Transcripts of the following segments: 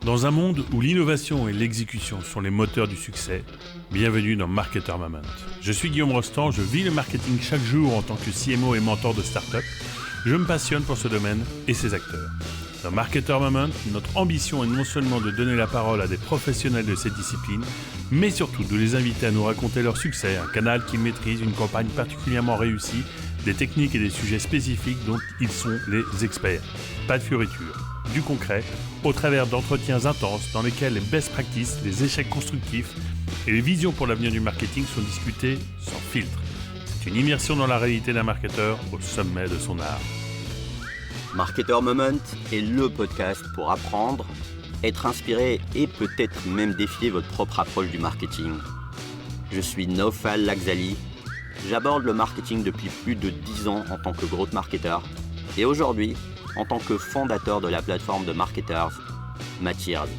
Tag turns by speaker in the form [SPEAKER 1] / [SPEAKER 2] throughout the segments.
[SPEAKER 1] Dans un monde où l'innovation et l'exécution sont les moteurs du succès, bienvenue dans Marketer Moment. Je suis Guillaume Rostand, je vis le marketing chaque jour en tant que CMO et mentor de start-up. Je me passionne pour ce domaine et ses acteurs. Dans Marketer Moment, notre ambition est non seulement de donner la parole à des professionnels de cette discipline, mais surtout de les inviter à nous raconter leur succès, un canal qu'ils maîtrisent, une campagne particulièrement réussie, des techniques et des sujets spécifiques dont ils sont les experts. Pas de fioritures, du concret, au travers d'entretiens intenses dans lesquels les best practices, les échecs constructifs et les visions pour l'avenir du marketing sont discutés sans filtre. C'est une immersion dans la réalité d'un marketeur au sommet de son art.
[SPEAKER 2] Marketer Moment est le podcast pour apprendre, être inspiré et peut-être même défier votre propre approche du marketing. Je suis Naufal Lakzali. J'aborde le marketing depuis plus de 10 ans en tant que growth marketer et aujourd'hui en tant que fondateur de la plateforme de marketers Mateers.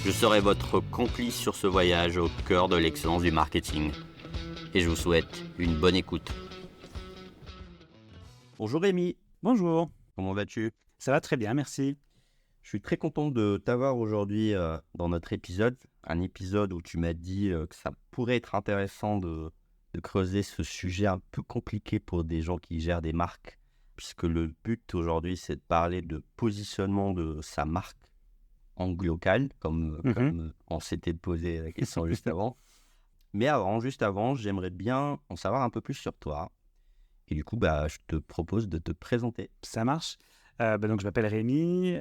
[SPEAKER 2] Je serai votre complice sur ce voyage au cœur de l'excellence du marketing et je vous souhaite une bonne écoute. Bonjour Rémi.
[SPEAKER 3] Bonjour,
[SPEAKER 2] Comment vas-tu ?
[SPEAKER 3] ça va très bien, merci.
[SPEAKER 2] Je suis très content de t'avoir aujourd'hui dans notre épisode. Un épisode où tu m'as dit que ça pourrait être intéressant de creuser ce sujet un peu compliqué pour des gens qui gèrent des marques. Puisque le but aujourd'hui, c'est de parler de positionnement de sa marque en local, comme on s'était posé la question juste avant. Mais juste avant, j'aimerais bien en savoir un peu plus sur toi. Et du coup, je te propose de te présenter.
[SPEAKER 3] Ça marche. Donc, je m'appelle Rémi.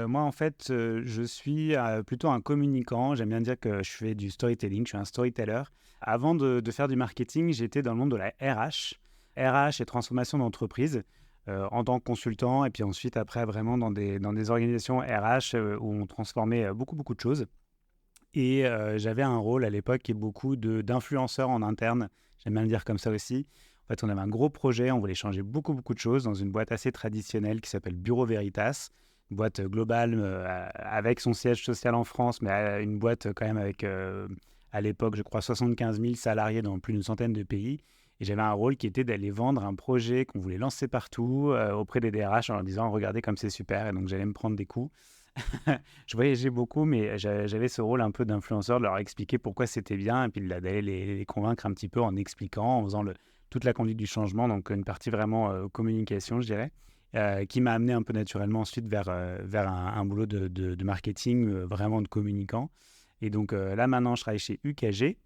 [SPEAKER 3] Moi, en fait, je suis plutôt un communicant. J'aime bien dire que je fais du storytelling, je suis un storyteller. Avant de faire du marketing, j'étais dans le monde de la RH et transformation d'entreprise en tant que consultant. Et puis ensuite, après, vraiment dans des organisations RH où on transformait beaucoup de choses. Et j'avais un rôle à l'époque qui est beaucoup d'influenceurs en interne. J'aime bien le dire comme ça aussi. En fait, on avait un gros projet, on voulait changer beaucoup de choses dans une boîte assez traditionnelle qui s'appelle Bureau Veritas, une boîte globale avec son siège social en France, mais une boîte quand même avec, à l'époque, je crois, 75 000 salariés dans plus d'une centaine de pays. Et j'avais un rôle qui était d'aller vendre un projet qu'on voulait lancer partout auprès des DRH en leur disant « Regardez comme c'est super ». Et donc, j'allais me prendre des coups. Je voyageais beaucoup, mais j'avais ce rôle un peu d'influenceur, de leur expliquer pourquoi c'était bien et puis d'aller les convaincre un petit peu en expliquant, en faisant toute la conduite du changement, donc une partie vraiment communication, je dirais, qui m'a amené un peu naturellement ensuite vers un boulot de marketing, vraiment de communicant. Et donc là, maintenant, je travaille chez UKG,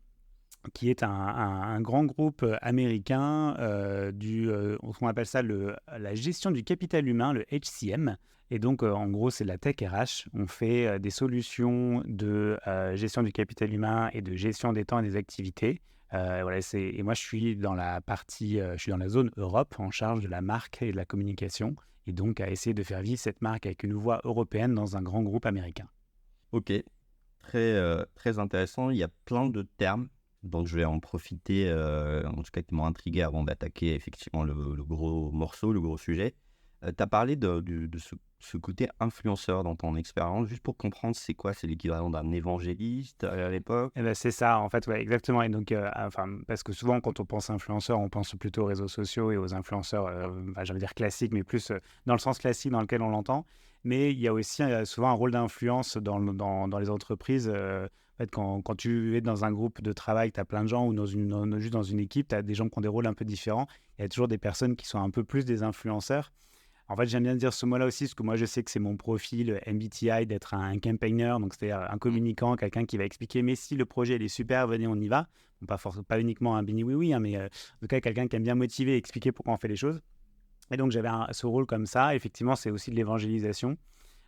[SPEAKER 3] qui est un grand groupe américain on appelle ça la gestion du capital humain, le HCM. Et donc, en gros, c'est la tech RH. On fait des solutions de gestion du capital humain et de gestion des temps et des activités. Et moi, je suis dans je suis dans la zone Europe, en charge de la marque et de la communication. Et donc, à essayer de faire vivre cette marque avec une voix européenne dans un grand groupe américain.
[SPEAKER 2] Ok, très intéressant. Il y a plein de termes. Donc, je vais en profiter, en tout cas, qui m'ont intrigué avant d'attaquer effectivement le gros morceau, le gros sujet. Tu as parlé de ce côté influenceur dans ton expérience. Juste pour comprendre, c'est quoi ? C'est l'équivalent d'un évangéliste à l'époque ?
[SPEAKER 3] Eh ben, c'est ça, en fait, ouais, exactement. Et donc, parce que souvent, quand on pense influenceur, on pense plutôt aux réseaux sociaux et aux influenceurs, j'allais dire classiques, mais plus dans le sens classique dans lequel on l'entend. Mais il y a aussi souvent un rôle d'influence dans les entreprises. En fait, quand tu es dans un groupe de travail, tu as plein de gens, ou juste dans une équipe, tu as des gens qui ont des rôles un peu différents. Il y a toujours des personnes qui sont un peu plus des influenceurs. En fait, j'aime bien dire ce mot-là aussi, parce que moi, je sais que c'est mon profil MBTI d'être un campaigner, donc c'est-à-dire un communicant, quelqu'un qui va expliquer, mais si le projet il est super, venez, on y va. Bon, pas uniquement un bini oui-oui, mais en tout cas, quelqu'un qui aime bien motiver et expliquer pourquoi on fait les choses. Et donc, j'avais ce rôle comme ça. Effectivement, c'est aussi de l'évangélisation.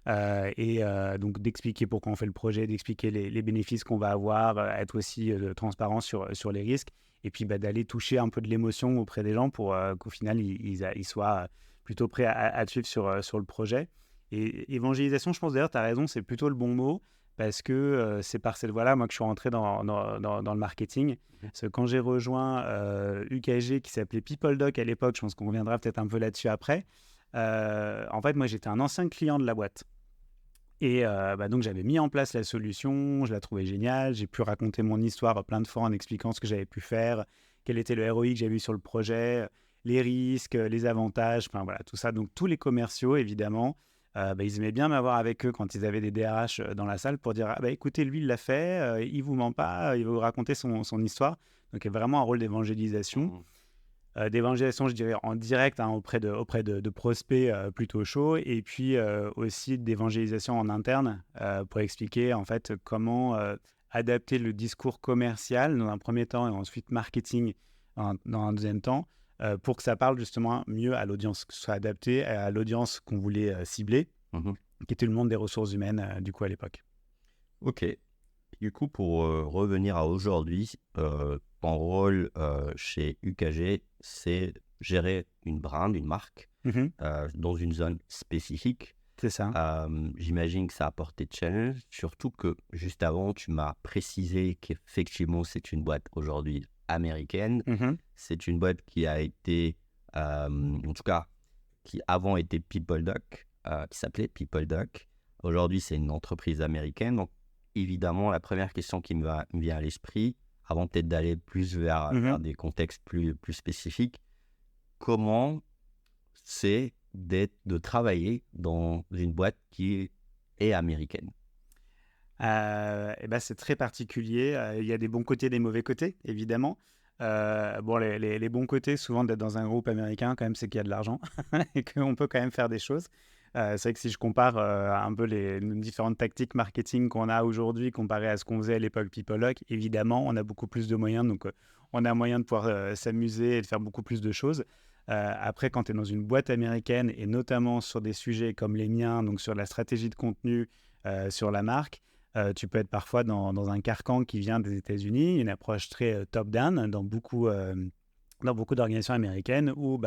[SPEAKER 3] Donc, d'expliquer pourquoi on fait le projet, d'expliquer les bénéfices qu'on va avoir, être aussi transparent sur les risques, et puis d'aller toucher un peu de l'émotion auprès des gens pour qu'au final, ils soient plutôt prêts à te suivre sur le projet. Et évangélisation, je pense d'ailleurs, tu as raison, c'est plutôt le bon mot, parce que c'est par cette voie-là, moi, que je suis rentré dans le marketing. Parce que quand j'ai rejoint UKG, qui s'appelait PeopleDoc à l'époque, je pense qu'on reviendra peut-être un peu là-dessus après, en fait, moi, j'étais un ancien client de la boîte. Et donc, j'avais mis en place la solution, je la trouvais géniale, j'ai pu raconter mon histoire plein de fois en expliquant ce que j'avais pu faire, quel était le ROI que j'avais eu sur le projet, les risques, les avantages, enfin voilà, tout ça. Donc, tous les commerciaux, évidemment, Ils aimaient bien m'avoir avec eux quand ils avaient des DRH dans la salle pour dire ah, écoutez, lui, il l'a fait, il vous ment pas, il va vous raconter son histoire. Donc, il y a vraiment un rôle d'évangélisation. D'évangélisation, je dirais, en direct auprès de prospects plutôt chauds, et puis aussi d'évangélisation en interne pour expliquer en fait comment adapter le discours commercial dans un premier temps et ensuite marketing dans un deuxième temps pour que ça parle justement mieux à l'audience, que ce soit adapté à l'audience qu'on voulait cibler, qui était le monde des ressources humaines du coup à l'époque.
[SPEAKER 2] Ok. Du coup, pour revenir à aujourd'hui, ton rôle chez UKG, c'est gérer une brand, une marque, dans une zone spécifique.
[SPEAKER 3] C'est ça.
[SPEAKER 2] J'imagine que ça a apporté de challenge, surtout que juste avant, tu m'as précisé qu'effectivement, c'est une boîte aujourd'hui américaine. C'est une boîte qui a été, en tout cas, qui avant était PeopleDoc, qui s'appelait PeopleDoc. Aujourd'hui, c'est une entreprise américaine. Donc, évidemment, la première question qui me vient à l'esprit, avant peut-être d'aller plus vers des contextes plus spécifiques, comment c'est de travailler dans une boîte qui est américaine?
[SPEAKER 3] C'est très particulier. Il y a des bons côtés et des mauvais côtés, évidemment. Les bons côtés, souvent d'être dans un groupe américain, quand même, c'est qu'il y a de l'argent et qu'on peut quand même faire des choses. C'est vrai que si je compare un peu les différentes tactiques marketing qu'on a aujourd'hui comparé à ce qu'on faisait à l'époque PeopleDoc, évidemment, on a beaucoup plus de moyens. Donc, on a moyen de pouvoir s'amuser et de faire beaucoup plus de choses. Après, quand tu es dans une boîte américaine et notamment sur des sujets comme les miens, donc sur la stratégie de contenu, sur la marque, tu peux être parfois dans un carcan qui vient des États-Unis, une approche très top-down dans beaucoup d'organisations américaines où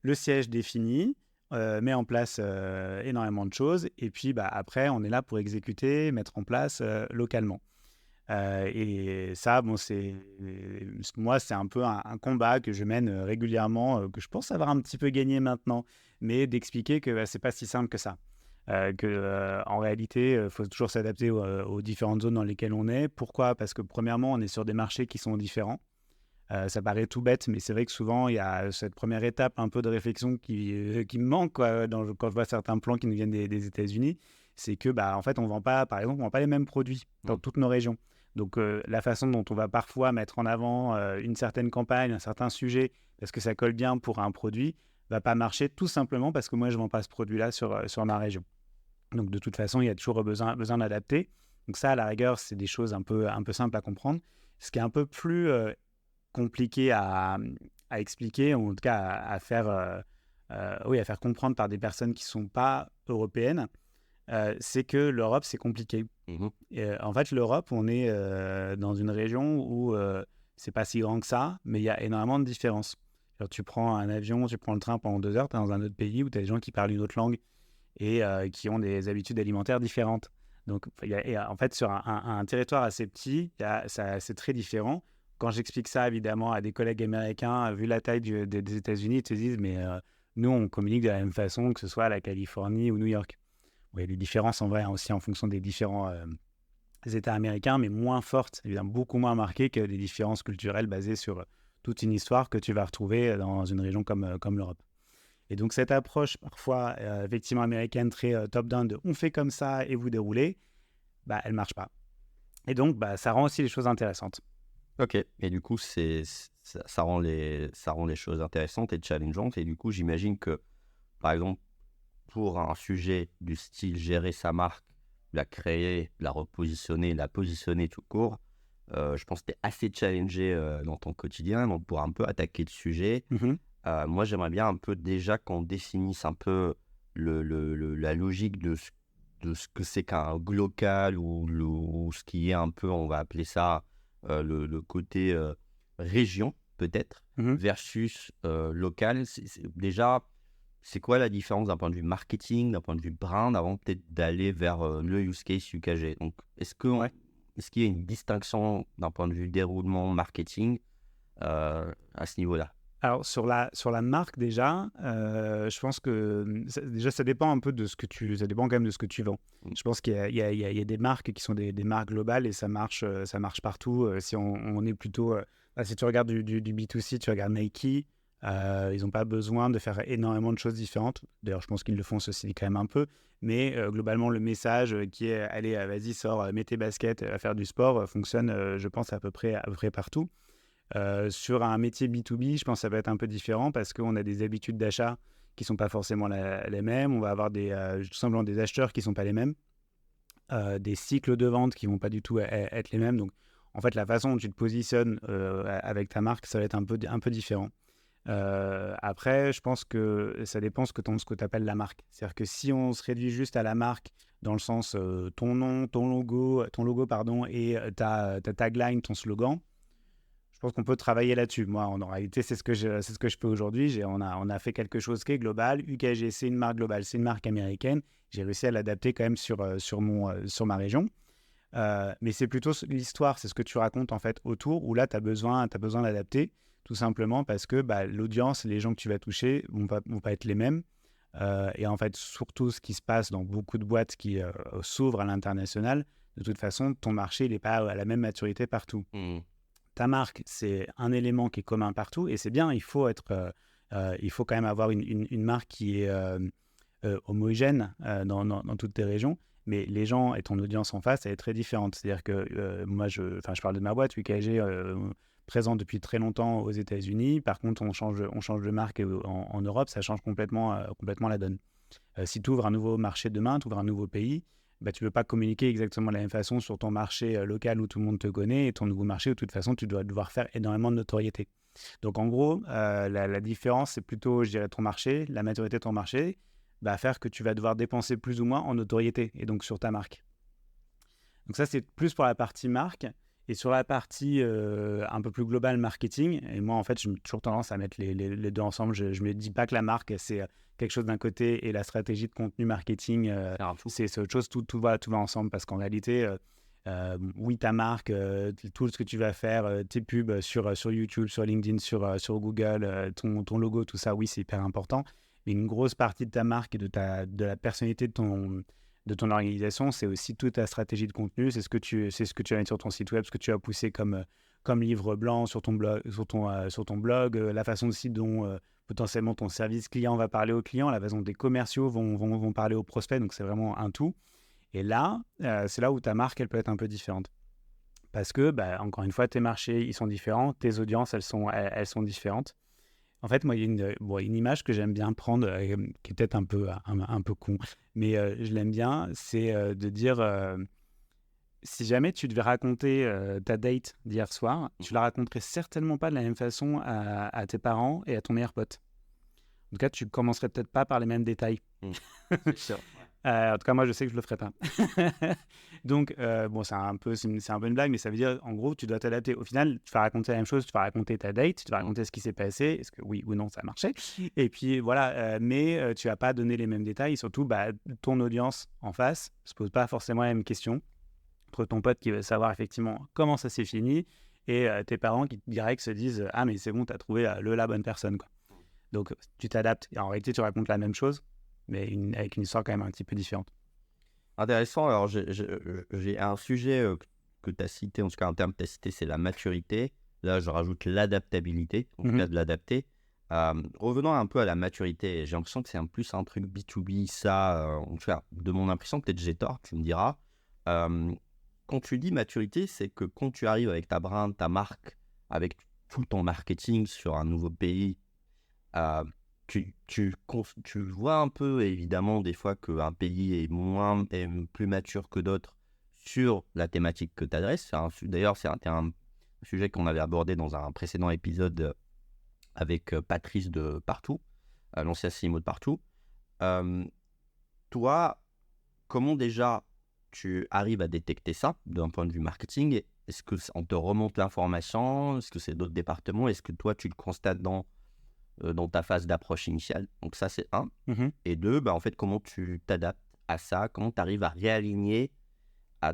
[SPEAKER 3] le siège définit, met en place énormément de choses et puis après, on est là pour exécuter, mettre en place localement. Et ça, moi, c'est un peu un combat que je mène régulièrement, que je pense avoir un petit peu gagné maintenant, mais d'expliquer que c'est pas si simple que ça. En réalité, il faut toujours s'adapter aux différentes zones dans lesquelles on est. Pourquoi ? Parce que premièrement, on est sur des marchés qui sont différents. Ça paraît tout bête, mais c'est vrai que souvent, il y a cette première étape un peu de réflexion qui me manque quand je vois certains plans qui nous viennent des États-Unis. C'est que, en fait, on vend pas, par exemple, on vend pas les mêmes produits dans toutes nos régions. Donc, la façon dont on va parfois mettre en avant une certaine campagne, un certain sujet, parce que ça colle bien pour un produit, va pas marcher tout simplement parce que moi, je vends pas ce produit-là sur ma région. Donc, de toute façon, il y a toujours besoin d'adapter. Donc, ça, à la rigueur, c'est des choses un peu simples à comprendre. Ce qui est un peu plus compliqué à expliquer, ou en tout cas à faire comprendre par des personnes qui ne sont pas européennes, c'est que l'Europe, c'est compliqué. En fait, l'Europe, on est dans une région où c'est pas si grand que ça, mais il y a énormément de différences. Alors, tu prends un avion, tu prends le train pendant 2 heures, tu es dans un autre pays où tu as des gens qui parlent une autre langue et qui ont des habitudes alimentaires différentes. Donc, en fait, sur un territoire assez petit, c'est très différent. Quand j'explique ça, évidemment, à des collègues américains, vu la taille des États-Unis, ils te disent, mais nous, on communique de la même façon, que ce soit à la Californie ou New York. Il y a des différences en vrai aussi en fonction des différents États américains, mais moins fortes, évidemment, beaucoup moins marquées que des différences culturelles basées sur toute une histoire que tu vas retrouver dans une région comme l'Europe. Et donc, cette approche, parfois, effectivement américaine, très top-down, de on fait comme ça et vous déroulez, elle ne marche pas. Et donc, ça rend aussi les choses intéressantes.
[SPEAKER 2] Ok, et du coup, ça rend les choses intéressantes et challengeantes. Et du coup, j'imagine que, par exemple, pour un sujet du style gérer sa marque, la créer, la repositionner, la positionner tout court, je pense que tu es assez challengé dans ton quotidien. Donc, pour un peu attaquer le sujet, moi, j'aimerais bien un peu déjà qu'on définisse un peu la logique de ce que c'est qu'un local ou ce qui est un peu, on va appeler ça, le côté région peut-être versus local. Déjà, c'est quoi la différence d'un point de vue marketing, d'un point de vue brand, avant peut-être d'aller vers le use case UKG? Donc, est-ce qu'il y a une distinction d'un point de vue déroulement marketing à ce niveau-là?
[SPEAKER 3] Alors, sur la marque, déjà, je pense que ça dépend un peu de ce que ça dépend quand même de ce que tu vends. Je pense qu'il y a des marques qui sont des marques globales et ça marche partout. Si on est plutôt, si tu regardes du B2C, tu regardes Nike, Ils n'ont pas besoin de faire énormément de choses différentes. D'ailleurs, je pense qu'ils le font, ceci dit, quand même un peu. Mais globalement, le message qui est « Allez, vas-y, sors, mets tes baskets, va faire du sport fonctionne, je pense, à peu près partout. Sur un métier B2B, je pense que ça va être un peu différent parce qu'on a des habitudes d'achat qui ne sont pas forcément les mêmes. On va avoir tout simplement des acheteurs qui ne sont pas les mêmes, des cycles de vente qui ne vont pas du tout être les mêmes. Donc, en fait, la façon dont tu te positionnes avec ta marque, ça va être un peu différent. Après, je pense que ça dépend ce que tu appelles la marque. C'est-à-dire que si on se réduit juste à la marque dans le sens ton nom, ton logo pardon, et ta tagline, ton slogan, je pense qu'on peut travailler là-dessus. Moi, en réalité, c'est ce que je fais aujourd'hui. On a fait quelque chose qui est global. UKG, c'est une marque globale, c'est une marque américaine. J'ai réussi à l'adapter quand même sur ma région. Mais c'est plutôt l'histoire, c'est ce que tu racontes en fait autour, où là, tu as besoin d'adapter, tout simplement parce que l'audience, les gens que tu vas toucher vont pas être les mêmes. Et en fait, surtout ce qui se passe dans beaucoup de boîtes qui s'ouvrent à l'international, de toute façon, ton marché, il n'est pas à la même maturité partout. Ta marque, c'est un élément qui est commun partout et c'est bien, il faut quand même avoir une marque qui est homogène dans toutes tes régions. Mais les gens et ton audience en face, elle est très différente. C'est-à-dire que moi, je parle de ma boîte, UKG, présente depuis très longtemps aux États-Unis. Par contre, on change de marque en Europe, ça change complètement la donne. Si tu ouvres un nouveau marché demain, tu ouvres un nouveau pays, tu ne peux pas communiquer exactement de la même façon sur ton marché local où tout le monde te connaît et ton nouveau marché où de toute façon, tu dois devoir faire énormément de notoriété. Donc, en gros, la différence, c'est plutôt, je dirais, ton marché, la maturité de ton marché, faire que tu vas devoir dépenser plus ou moins en notoriété et donc sur ta marque. Donc ça, c'est plus pour la partie marque. Et sur la partie un peu plus globale marketing, et moi, en fait, j'ai toujours tendance à mettre les deux ensemble. Je ne me dis pas que la marque, c'est quelque chose d'un côté et la stratégie de contenu marketing, c'est autre chose. Tout va ensemble parce qu'en réalité, oui, ta marque, tout ce que tu vas faire, tes pubs sur YouTube, sur LinkedIn, sur Google, ton logo, tout ça, oui, c'est hyper important. Mais une grosse partie de ta marque et de la personnalité de ton organisation, c'est aussi toute ta stratégie de contenu, c'est ce que tu vas mettre sur ton site web, ce que tu vas pousser comme livre blanc sur ton blog, la façon aussi dont potentiellement ton service client va parler aux clients, la façon dont des commerciaux vont parler aux prospects, donc c'est vraiment un tout. Et là, c'est là où ta marque, elle peut être un peu différente. Parce que, encore une fois, tes marchés, ils sont différents, tes audiences, elles sont différentes. En fait, moi, il y a une image que j'aime bien prendre, qui est peut-être un peu con, mais je l'aime bien, c'est de dire, si jamais tu devais raconter ta date d'hier soir, tu la raconterais certainement pas de la même façon à tes parents et à ton meilleur pote. En tout cas, tu commencerais peut-être pas par les mêmes détails.
[SPEAKER 2] C'est sûr.
[SPEAKER 3] En tout cas, moi, je sais que je le ferai pas. Donc, c'est un peu une blague, mais ça veut dire, en gros, tu dois t'adapter. Au final, tu vas raconter la même chose, tu vas raconter ta date, tu vas raconter ce qui s'est passé, est-ce que oui ou non ça a marché. Et puis, voilà, mais tu vas pas donner les mêmes détails. Et surtout, ton audience en face se pose pas forcément la même question. Entre ton pote qui veut savoir effectivement comment ça s'est fini et tes parents qui direct se disent « Ah, mais c'est bon, tu as trouvé la bonne personne. » quoi. Donc, tu t'adaptes. Et en réalité, tu racontes la même chose, mais avec une histoire quand même un petit peu différente.
[SPEAKER 2] Intéressant. Alors, j'ai un sujet que tu as cité, en tout cas un terme que tu as cité, c'est la maturité. Là, je rajoute l'adaptabilité, en tout cas de l'adapter. Revenons un peu à la maturité. J'ai l'impression que c'est plus un truc B2B, ça. En tout cas, de mon impression, peut-être j'ai tort, tu me diras. Quand tu dis maturité, c'est que quand tu arrives avec ta brand, ta marque, avec tout ton marketing sur un nouveau pays, tu vois un peu, évidemment, des fois qu'un pays est plus mature que d'autres sur la thématique que tu adresses. D'ailleurs, c'est un sujet qu'on avait abordé dans un précédent épisode avec Patrice de Partout, l'ancien CMO de Partout. Toi, comment déjà tu arrives à détecter ça d'un point de vue marketing? Est-ce qu'on te remonte l'information? Est-ce que c'est d'autres départements? Est-ce que toi, tu le constates dans ta phase d'approche initiale? Donc ça, c'est un. Et deux, en fait, comment tu t'adaptes à ça? Comment tu arrives à réaligner, à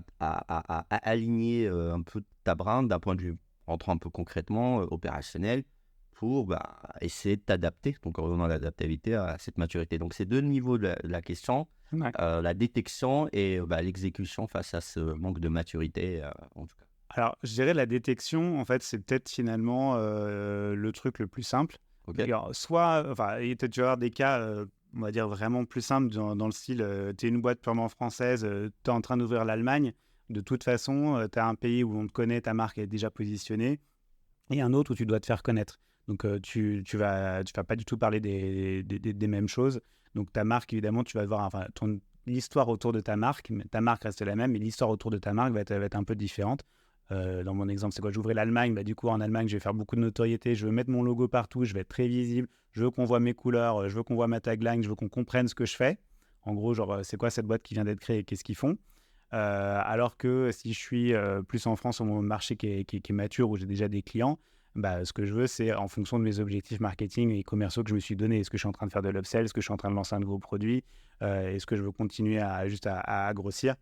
[SPEAKER 2] aligner un peu ta brand d'un point de vue, rentrant un peu concrètement, opérationnel, pour essayer de t'adapter, donc en revenant à l'adaptabilité, à cette maturité. Donc c'est deux niveaux de la question, la détection et l'exécution face à ce manque de maturité, en tout cas.
[SPEAKER 3] Alors, je dirais la détection, en fait, c'est peut-être finalement le truc le plus simple.
[SPEAKER 2] Ok.
[SPEAKER 3] Alors, soit, enfin, tu vas avoir des cas, on va dire vraiment plus simples dans le style, tu es une boîte purement française, tu es en train d'ouvrir l'Allemagne. De toute façon, tu as un pays où on te connaît, ta marque est déjà positionnée, et un autre où tu dois te faire connaître. Donc, tu vas pas du tout parler des mêmes choses. Donc, ta marque, évidemment, tu vas devoir, enfin, l'histoire autour de ta marque reste la même, mais l'histoire autour de ta marque va être un peu différente. Dans mon exemple, c'est quoi? J'ouvrais l'Allemagne. Du coup, en Allemagne, je vais faire beaucoup de notoriété. Je veux mettre mon logo partout. Je vais être très visible. Je veux qu'on voit mes couleurs. Je veux qu'on voit ma tagline. Je veux qu'on comprenne ce que je fais. En gros, genre, c'est quoi cette boîte qui vient d'être créée? Qu'est-ce qu'ils font? Alors que si je suis plus en France, sur mon marché qui est mature, où j'ai déjà des clients, ce que je veux, c'est en fonction de mes objectifs marketing et commerciaux que je me suis donné. Est-ce que je suis en train de faire de l'upsell? Est-ce que je suis en train de lancer un nouveau produit? Est-ce que je veux continuer à grossir?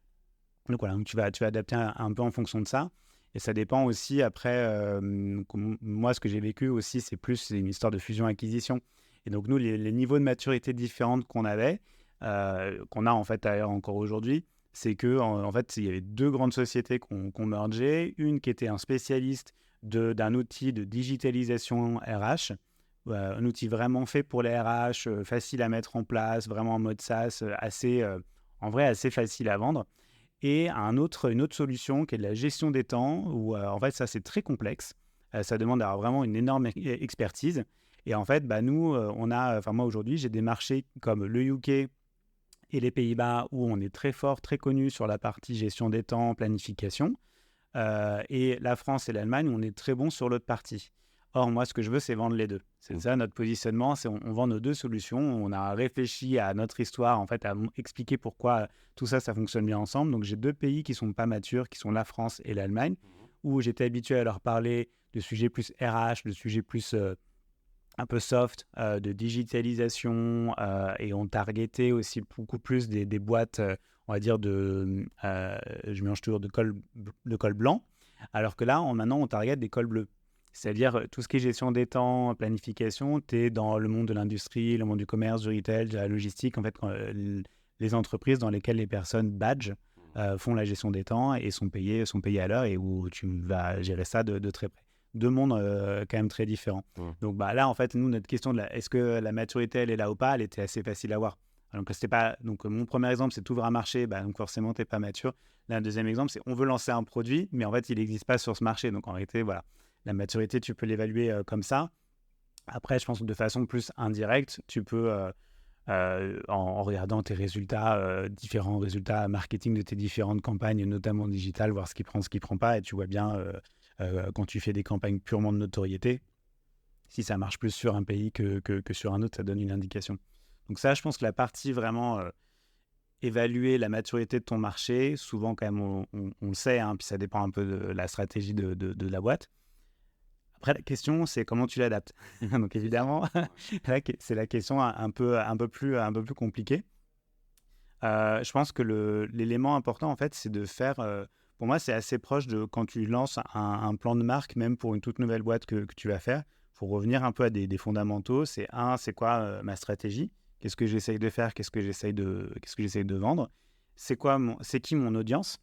[SPEAKER 3] Donc voilà, donc tu vas adapter un peu en fonction de ça. Et ça dépend aussi, après, moi, ce que j'ai vécu aussi, c'est une histoire de fusion-acquisition. Et donc, nous, les niveaux de maturité différents qu'on avait, qu'on a en fait d'ailleurs encore aujourd'hui, c'est que en fait, il y avait deux grandes sociétés qu'on mergeait. Une qui était un spécialiste d'un outil de digitalisation RH, un outil vraiment fait pour les RH, facile à mettre en place, vraiment en mode SaaS, en vrai, assez facile à vendre. Et une autre solution qui est de la gestion des temps, où en fait, ça, c'est très complexe. Ça demande d'avoir vraiment une énorme expertise. Et en fait, nous, moi aujourd'hui, j'ai des marchés comme le UK et les Pays-Bas où on est très fort, très connu sur la partie gestion des temps, planification. Et la France et l'Allemagne, on est très bon sur l'autre partie. Or, moi, ce que je veux, c'est vendre les deux. C'est ça notre positionnement, c'est on vend nos deux solutions. On a réfléchi à notre histoire, en fait, à expliquer pourquoi tout ça, ça fonctionne bien ensemble. Donc, j'ai deux pays qui sont pas matures, qui sont la France et l'Allemagne, où j'étais habitué à leur parler de sujets plus RH, de sujets plus un peu soft, de digitalisation, et on targetait aussi beaucoup plus des boîtes, on va dire, je mélange toujours de col blanc, alors que là, maintenant, on target des cols bleus. C'est-à-dire tout ce qui est gestion des temps, planification, tu es dans le monde de l'industrie, le monde du commerce, du retail, de la logistique, en fait, les entreprises dans lesquelles les personnes badge font la gestion des temps et sont payées à l'heure, et où tu vas gérer ça de très près. Deux mondes quand même très différents. Donc là, en fait, nous, notre question est-ce que la maturité, elle est là ou pas, elle était assez facile à voir. Donc, c'était pas, donc mon premier exemple, c'est t'ouvres un marché, donc forcément, tu n'es pas mature. Là, un deuxième exemple, c'est on veut lancer un produit, mais en fait, il n'existe pas sur ce marché. Donc, en réalité, voilà, la maturité, tu peux l'évaluer comme ça. Après, je pense que de façon plus indirecte, tu peux, en regardant tes résultats, différents résultats marketing de tes différentes campagnes, notamment digitales, voir ce qui prend, ce qui ne prend pas. Et tu vois bien, quand tu fais des campagnes purement de notoriété, si ça marche plus sur un pays que sur un autre, ça donne une indication. Donc ça, je pense que la partie vraiment évaluer la maturité de ton marché, souvent quand même on le sait, puis ça dépend un peu de la stratégie de la boîte. Après, la question, c'est comment tu l'adaptes. Donc évidemment, c'est la question un peu plus compliquée. Je pense que l'élément important, en fait, c'est de faire... pour moi, c'est assez proche de quand tu lances un plan de marque, même pour une toute nouvelle boîte que tu vas faire. Il faut revenir un peu à des fondamentaux. C'est quoi ma stratégie? Qu'est-ce que j'essaye de faire? Qu'est-ce que j'essaye de vendre? C'est qui mon audience?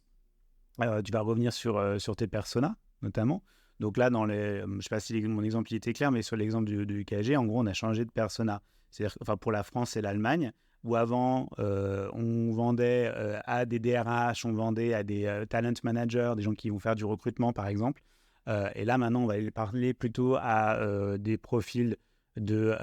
[SPEAKER 3] Tu vas revenir sur tes personas, notamment. Donc là, je ne sais pas si mon exemple il était clair, mais sur l'exemple du UKG, en gros, on a changé de persona. C'est-à-dire, pour la France et l'Allemagne, où avant, on vendait à des DRH, on vendait à des talent managers, des gens qui vont faire du recrutement, par exemple. Et là, maintenant, on va parler plutôt à des profils de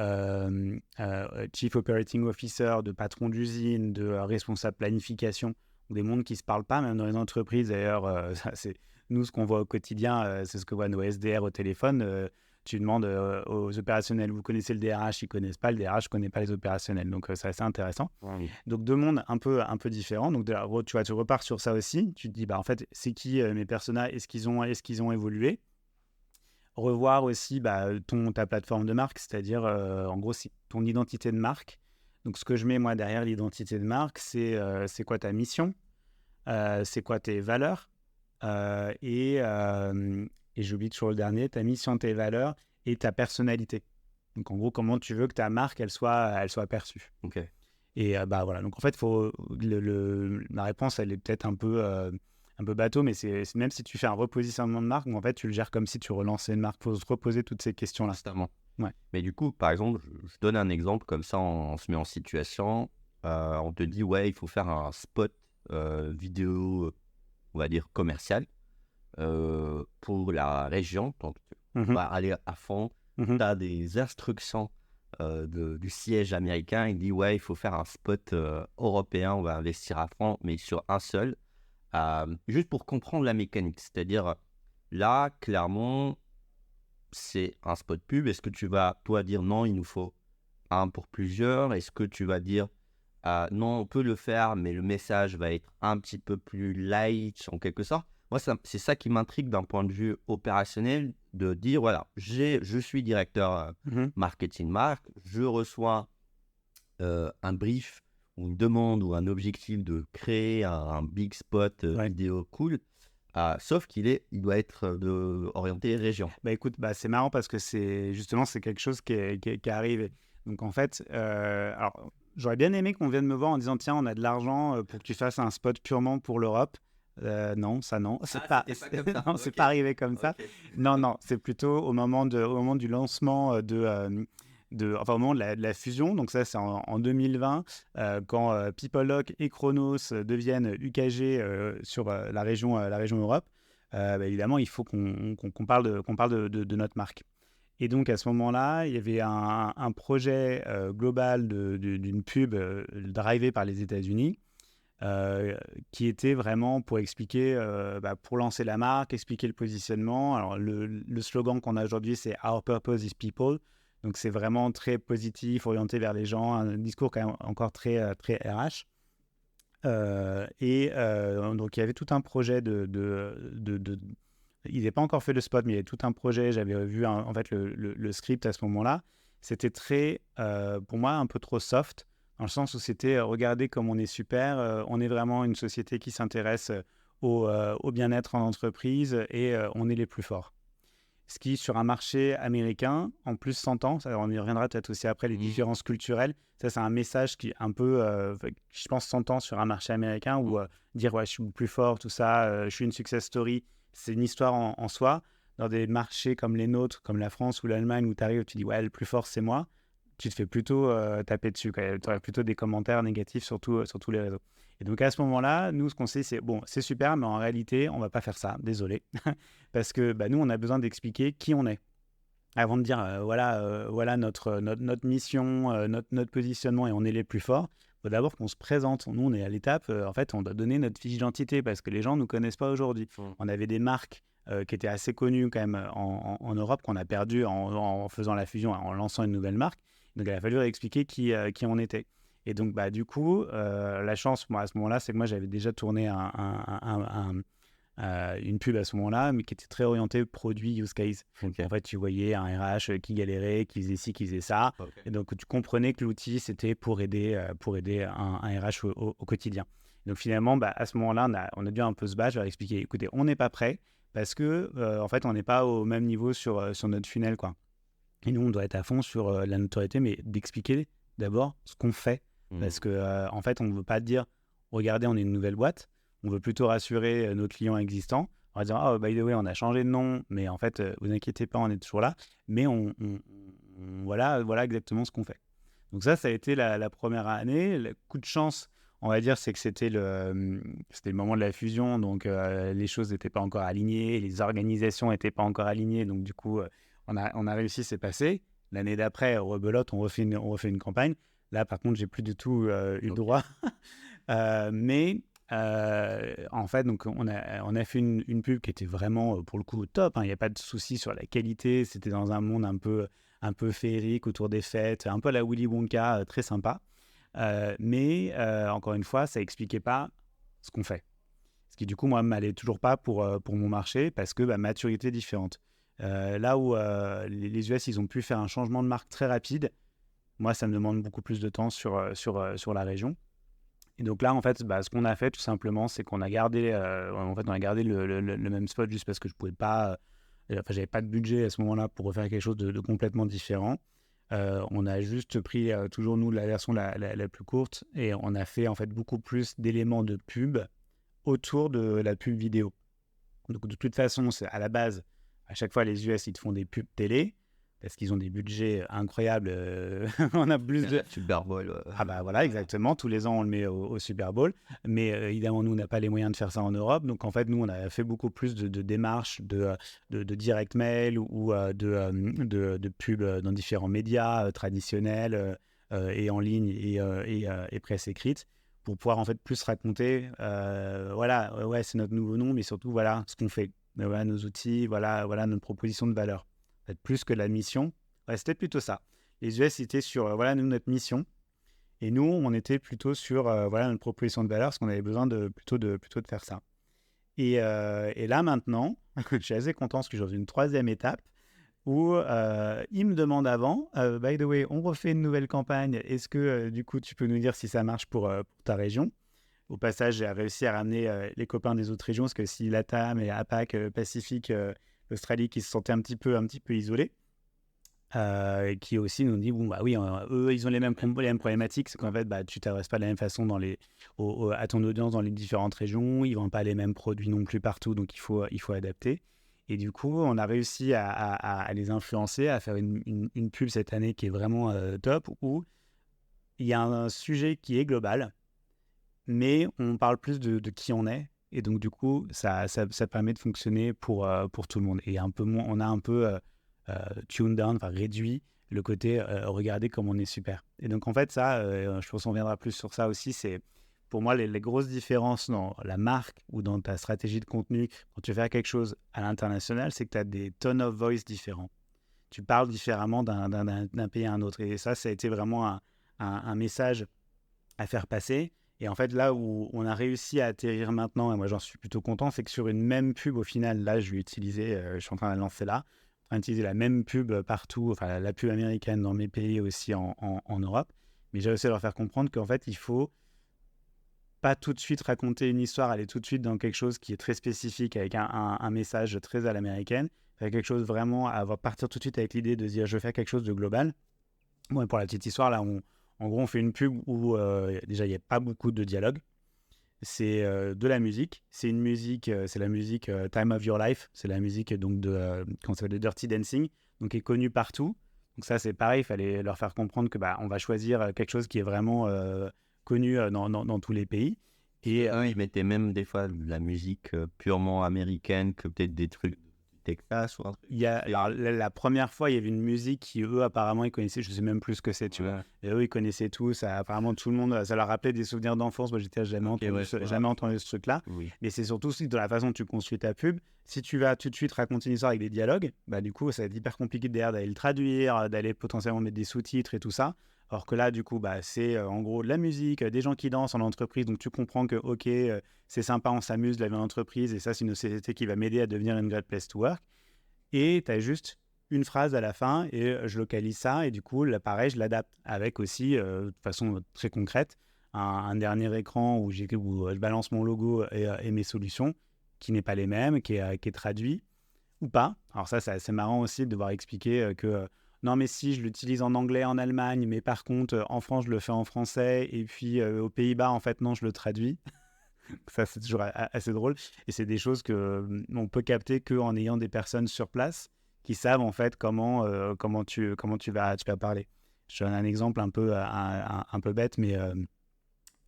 [SPEAKER 3] Chief Operating Officer, de patron d'usine, de responsable planification, des mondes qui ne se parlent pas, même dans les entreprises. D'ailleurs, ça, c'est nous, ce qu'on voit au quotidien, c'est ce que voient nos SDR au téléphone. Tu demandes aux opérationnels, vous connaissez le DRH, ils ne connaissent pas, le DRH ne connaît pas les opérationnels. Donc, c'est assez intéressant. Donc, deux mondes un peu différents. Donc, tu repars sur ça aussi. Tu te dis, en fait, c'est qui mes personas? Est-ce qu'ils ont évolué? Revoir aussi ta plateforme de marque, c'est-à-dire, en gros, c'est ton identité de marque. Donc, ce que je mets, moi, derrière l'identité de marque, c'est quoi ta mission? C'est quoi tes valeurs? Et j'oublie toujours le dernier, ta mission, tes valeurs et ta personnalité. Donc, en gros, comment tu veux que ta marque, elle soit perçue.
[SPEAKER 2] Ok.
[SPEAKER 3] Et voilà. Donc, en fait, la réponse, elle est peut-être un peu bateau, mais c'est même si tu fais un repositionnement de marque, en fait, tu le gères comme si tu relançais une marque. Il faut se reposer toutes ces questions-là.
[SPEAKER 2] Constamment.
[SPEAKER 3] Ouais.
[SPEAKER 2] Mais du coup, par exemple, je donne un exemple comme ça, on se met en situation. On te dit, ouais, il faut faire un spot vidéo, on va dire commercial, pour la région. Donc, tu
[SPEAKER 3] Mhm.
[SPEAKER 2] vas aller à fond.
[SPEAKER 3] Mhm.
[SPEAKER 2] Tu as des instructions du siège américain. Il dit, ouais, il faut faire un spot européen. On va investir à fond, mais sur un seul. Juste pour comprendre la mécanique. C'est-à-dire, là, clairement, c'est un spot pub. Est-ce que tu vas, toi, dire non, il nous faut un pour plusieurs? Est-ce que tu vas dire non, on peut le faire, mais le message va être un petit peu plus light en quelque sorte? Moi, c'est ça qui m'intrigue d'un point de vue opérationnel, de dire voilà, je suis directeur
[SPEAKER 3] Mhm.
[SPEAKER 2] marketing marque, je reçois un brief ou une demande ou un objectif de créer un big spot
[SPEAKER 3] Ouais.
[SPEAKER 2] vidéo cool, sauf il doit être orienté région.
[SPEAKER 3] Bah écoute, c'est marrant parce que c'est quelque chose qui est arrivé. Donc en fait, alors j'aurais bien aimé qu'on vienne me voir en disant tiens, on a de l'argent pour que tu fasses un spot purement pour l'Europe. Non, ça non, c'est pas,
[SPEAKER 2] c'était pas comme ça.
[SPEAKER 3] non, c'est
[SPEAKER 2] Ok.
[SPEAKER 3] pas arrivé comme ça.
[SPEAKER 2] Ok.
[SPEAKER 3] Non, c'est plutôt au moment du lancement enfin au moment de la fusion. Donc ça, c'est en 2020 quand PeopleLock et Chronos deviennent UKG sur la région Europe. Évidemment, il faut qu'on parle de notre marque. Et donc, à ce moment-là, il y avait un projet global d'une pub drivée par les États-Unis qui était vraiment pour expliquer, pour lancer la marque, expliquer le positionnement. Alors, le slogan qu'on a aujourd'hui, c'est « Our purpose is people ». Donc, c'est vraiment très positif, orienté vers les gens, un discours quand même encore très, très RH. Donc, il y avait tout un projet il n'avait pas encore fait le spot, mais il y avait tout un projet. J'avais vu en fait le script à ce moment-là. C'était très, pour moi, un peu trop soft, dans le sens où c'était regardez comme on est super, on est vraiment une société qui s'intéresse au bien-être en entreprise et on est les plus forts. Ce qui, sur un marché américain, en plus s'entend, on y reviendra peut-être aussi après, les différences culturelles. Ça, c'est un message qui, un peu, je pense, s'entend sur un marché américain où dire ouais, je suis le plus fort, tout ça, je suis une success story, c'est une histoire en soi. Dans des marchés comme les nôtres, comme la France ou l'Allemagne, où tu arrives, tu dis ouais, le plus fort, c'est moi, tu te fais plutôt taper dessus. Tu aurais plutôt des commentaires négatifs sur tous les réseaux. Et donc à ce moment-là, nous, ce qu'on sait, c'est bon, c'est super, mais en réalité, on ne va pas faire ça, désolé. Parce que nous, on a besoin d'expliquer qui on est. Avant de dire, voilà notre mission, notre positionnement et on est les plus forts, il faut d'abord qu'on se présente. Nous, on est à l'étape, en fait, on doit donner notre fiche d'identité parce que les gens ne nous connaissent pas aujourd'hui. On avait des marques qui étaient assez connues quand même en Europe, qu'on a perdues en faisant la fusion, en lançant une nouvelle marque. Donc, il a fallu expliquer qui on était. Et donc, du coup, la chance, moi, à ce moment-là, c'est que moi, j'avais déjà tourné une pub à ce moment-là, mais qui était très orientée produit use case.
[SPEAKER 2] Okay.
[SPEAKER 3] En fait, tu voyais un RH qui galérait, qui faisait ci, qui faisait ça. Okay. Et donc, tu comprenais que l'outil, c'était pour aider un RH au quotidien. Donc, finalement, à ce moment-là, on a dû un peu se battre. Je vais leur expliquer, écoutez, on n'est pas prêt parce que, en fait, on n'est pas au même niveau sur notre funnel, quoi. Et nous, on doit être à fond sur la notoriété, mais d'expliquer d'abord ce qu'on fait. Parce que, en fait, on ne veut pas dire, regardez, on est une nouvelle boîte. On veut plutôt rassurer nos clients existants en disant, oh, by the way, on a changé de nom, mais en fait, vous inquiétez pas, on est toujours là. Mais voilà exactement ce qu'on fait. Donc ça a été la première année. Le coup de chance, on va dire, c'est que c'était le moment de la fusion, donc les choses n'étaient pas encore alignées, les organisations n'étaient pas encore alignées, donc du coup, on a réussi, c'est passé. L'année d'après, rebelote, on refait une campagne. Là, par contre, j'ai plus du tout eu le droit. Mais en fait, donc on a fait une pub qui était vraiment, pour le coup, au top. Il n'y a pas de souci sur la qualité. C'était dans un monde un peu féerique autour des fêtes, un peu à la Willy Wonka, très sympa. Mais encore une fois, ça n'expliquait pas ce qu'on fait. Ce qui, du coup, moi, ne m'allait toujours pas pour mon marché parce que maturité différente. Là où les US, ils ont pu faire un changement de marque très rapide, moi, ça me demande beaucoup plus de temps sur la région. Et donc là, en fait, ce qu'on a fait tout simplement, c'est qu'on a gardé, le même spot juste parce que je pouvais pas, j'avais pas de budget à ce moment-là pour refaire quelque chose de complètement différent. On a juste pris toujours nous la version la plus courte et on a fait en fait beaucoup plus d'éléments de pub autour de la pub vidéo. Donc de toute façon, c'est à la base, à chaque fois les US ils te font des pubs télé. parce qu'ils ont des budgets incroyables. On a plus de...
[SPEAKER 2] Super Bowl.
[SPEAKER 3] Ah bah voilà, exactement. Tous les ans, on le met au Super Bowl. Mais évidemment, nous, on n'a pas les moyens de faire ça en Europe. Donc, en fait, nous, on a fait beaucoup plus de démarches de direct mail ou de pub dans différents médias traditionnels et en ligne et presse écrite pour pouvoir, en fait, plus raconter, voilà, ouais, c'est notre nouveau nom, mais surtout, voilà, ce qu'on fait. Voilà, nos outils, voilà notre proposition de valeur. En fait, plus que la mission. Ouais, c'était plutôt ça. Les US étaient sur, voilà, nous, notre mission. Et nous, on était plutôt sur voilà, notre proposition de valeur, parce qu'on avait besoin plutôt de faire ça. Et là, maintenant, je suis assez content parce que je suis dans une troisième étape où il me demande avant, by the way, on refait une nouvelle campagne. Est-ce que, du coup, tu peux nous dire si ça marche pour ta région? Au passage, j'ai réussi à ramener les copains des autres régions, parce que si LATAM et APAC, Pacifique, l'Australie, qui se sentaient un petit peu isolés, et qui aussi nous dit, bon, bah oui, eux, ils ont les mêmes problématiques, c'est qu'en fait, bah, tu ne t'adresses pas de la même façon à ton audience dans les différentes régions, ils ne vendent pas les mêmes produits non plus partout, donc il faut adapter. Et du coup, on a réussi à les influencer, à faire une pub cette année qui est vraiment top, où il y a un sujet qui est global, mais on parle plus de qui on est. Et donc, du coup, ça permet de fonctionner pour tout le monde. Et on a un peu tuned down, enfin réduit le côté regardez comme on est super. Et donc, en fait, ça, je pense qu'on viendra plus sur ça aussi. C'est pour moi les grosses différences dans la marque ou dans ta stratégie de contenu quand tu veux faire quelque chose à l'international, c'est que tu as des tone of voice différents. Tu parles différemment d'un pays à un autre. Et ça a été vraiment un message à faire passer. Et en fait, là où on a réussi à atterrir maintenant, et moi j'en suis plutôt content, c'est que sur une même pub, au final, là je vais utiliser, je suis en train de la lancer là, en train d'utiliser la même pub partout, enfin la pub américaine dans mes pays aussi en Europe. Mais j'ai réussi à leur faire comprendre qu'en fait, il faut pas tout de suite raconter une histoire, aller tout de suite dans quelque chose qui est très spécifique, avec un message très à l'américaine, faire quelque chose vraiment, partir tout de suite avec l'idée de dire je vais faire quelque chose de global. Bon, et pour la petite histoire, là, en gros, on fait une pub où déjà, il n'y a pas beaucoup de dialogue. C'est de la musique. C'est une musique, c'est la musique Time of Your Life. C'est la musique donc comment ça s'appelle, de Dirty Dancing, donc qui est connue partout. Donc ça, c'est pareil, il fallait leur faire comprendre que on va choisir quelque chose qui est vraiment connu dans tous les pays. Et
[SPEAKER 2] ils mettaient même des fois de la musique purement américaine, que peut-être des trucs du Texas ou un truc.
[SPEAKER 3] Alors, la première fois, il y avait une musique qui, eux, apparemment, ils connaissaient. Je sais même plus ce que c'est, tu vois. Et eux, ils connaissaient tout. Ça, apparemment, tout le monde, ça leur rappelait des souvenirs d'enfance. Moi, j'étais jamais entendu ce truc-là.
[SPEAKER 2] Oui.
[SPEAKER 3] Mais c'est surtout aussi de la façon dont tu construis ta pub. Si tu vas tout de suite raconter une histoire avec des dialogues, du coup, ça va être hyper compliqué derrière d'aller le traduire, d'aller potentiellement mettre des sous-titres et tout ça. Alors que là, du coup, c'est en gros de la musique, des gens qui dansent en entreprise. Donc, tu comprends que, OK, c'est sympa, on s'amuse de la vie en entreprise. Et ça, c'est une société qui va m'aider à devenir une great place to work. Et tu as juste une phrase à la fin et je localise ça. Et du coup, là, pareil, je l'adapte avec aussi, de façon très concrète, un dernier écran où je balance mon logo et mes solutions, qui n'est pas les mêmes, qui est traduit ou pas. Alors ça, c'est assez marrant aussi de devoir expliquer que non, mais si, je l'utilise en anglais en Allemagne, mais par contre, en France, je le fais en français. Et puis, aux Pays-Bas, en fait, non, je le traduis. Ça, c'est toujours assez drôle. Et c'est des choses qu'on peut capter qu'en ayant des personnes sur place qui savent, en fait, comment tu vas parler. Je donne un exemple un peu bête, mais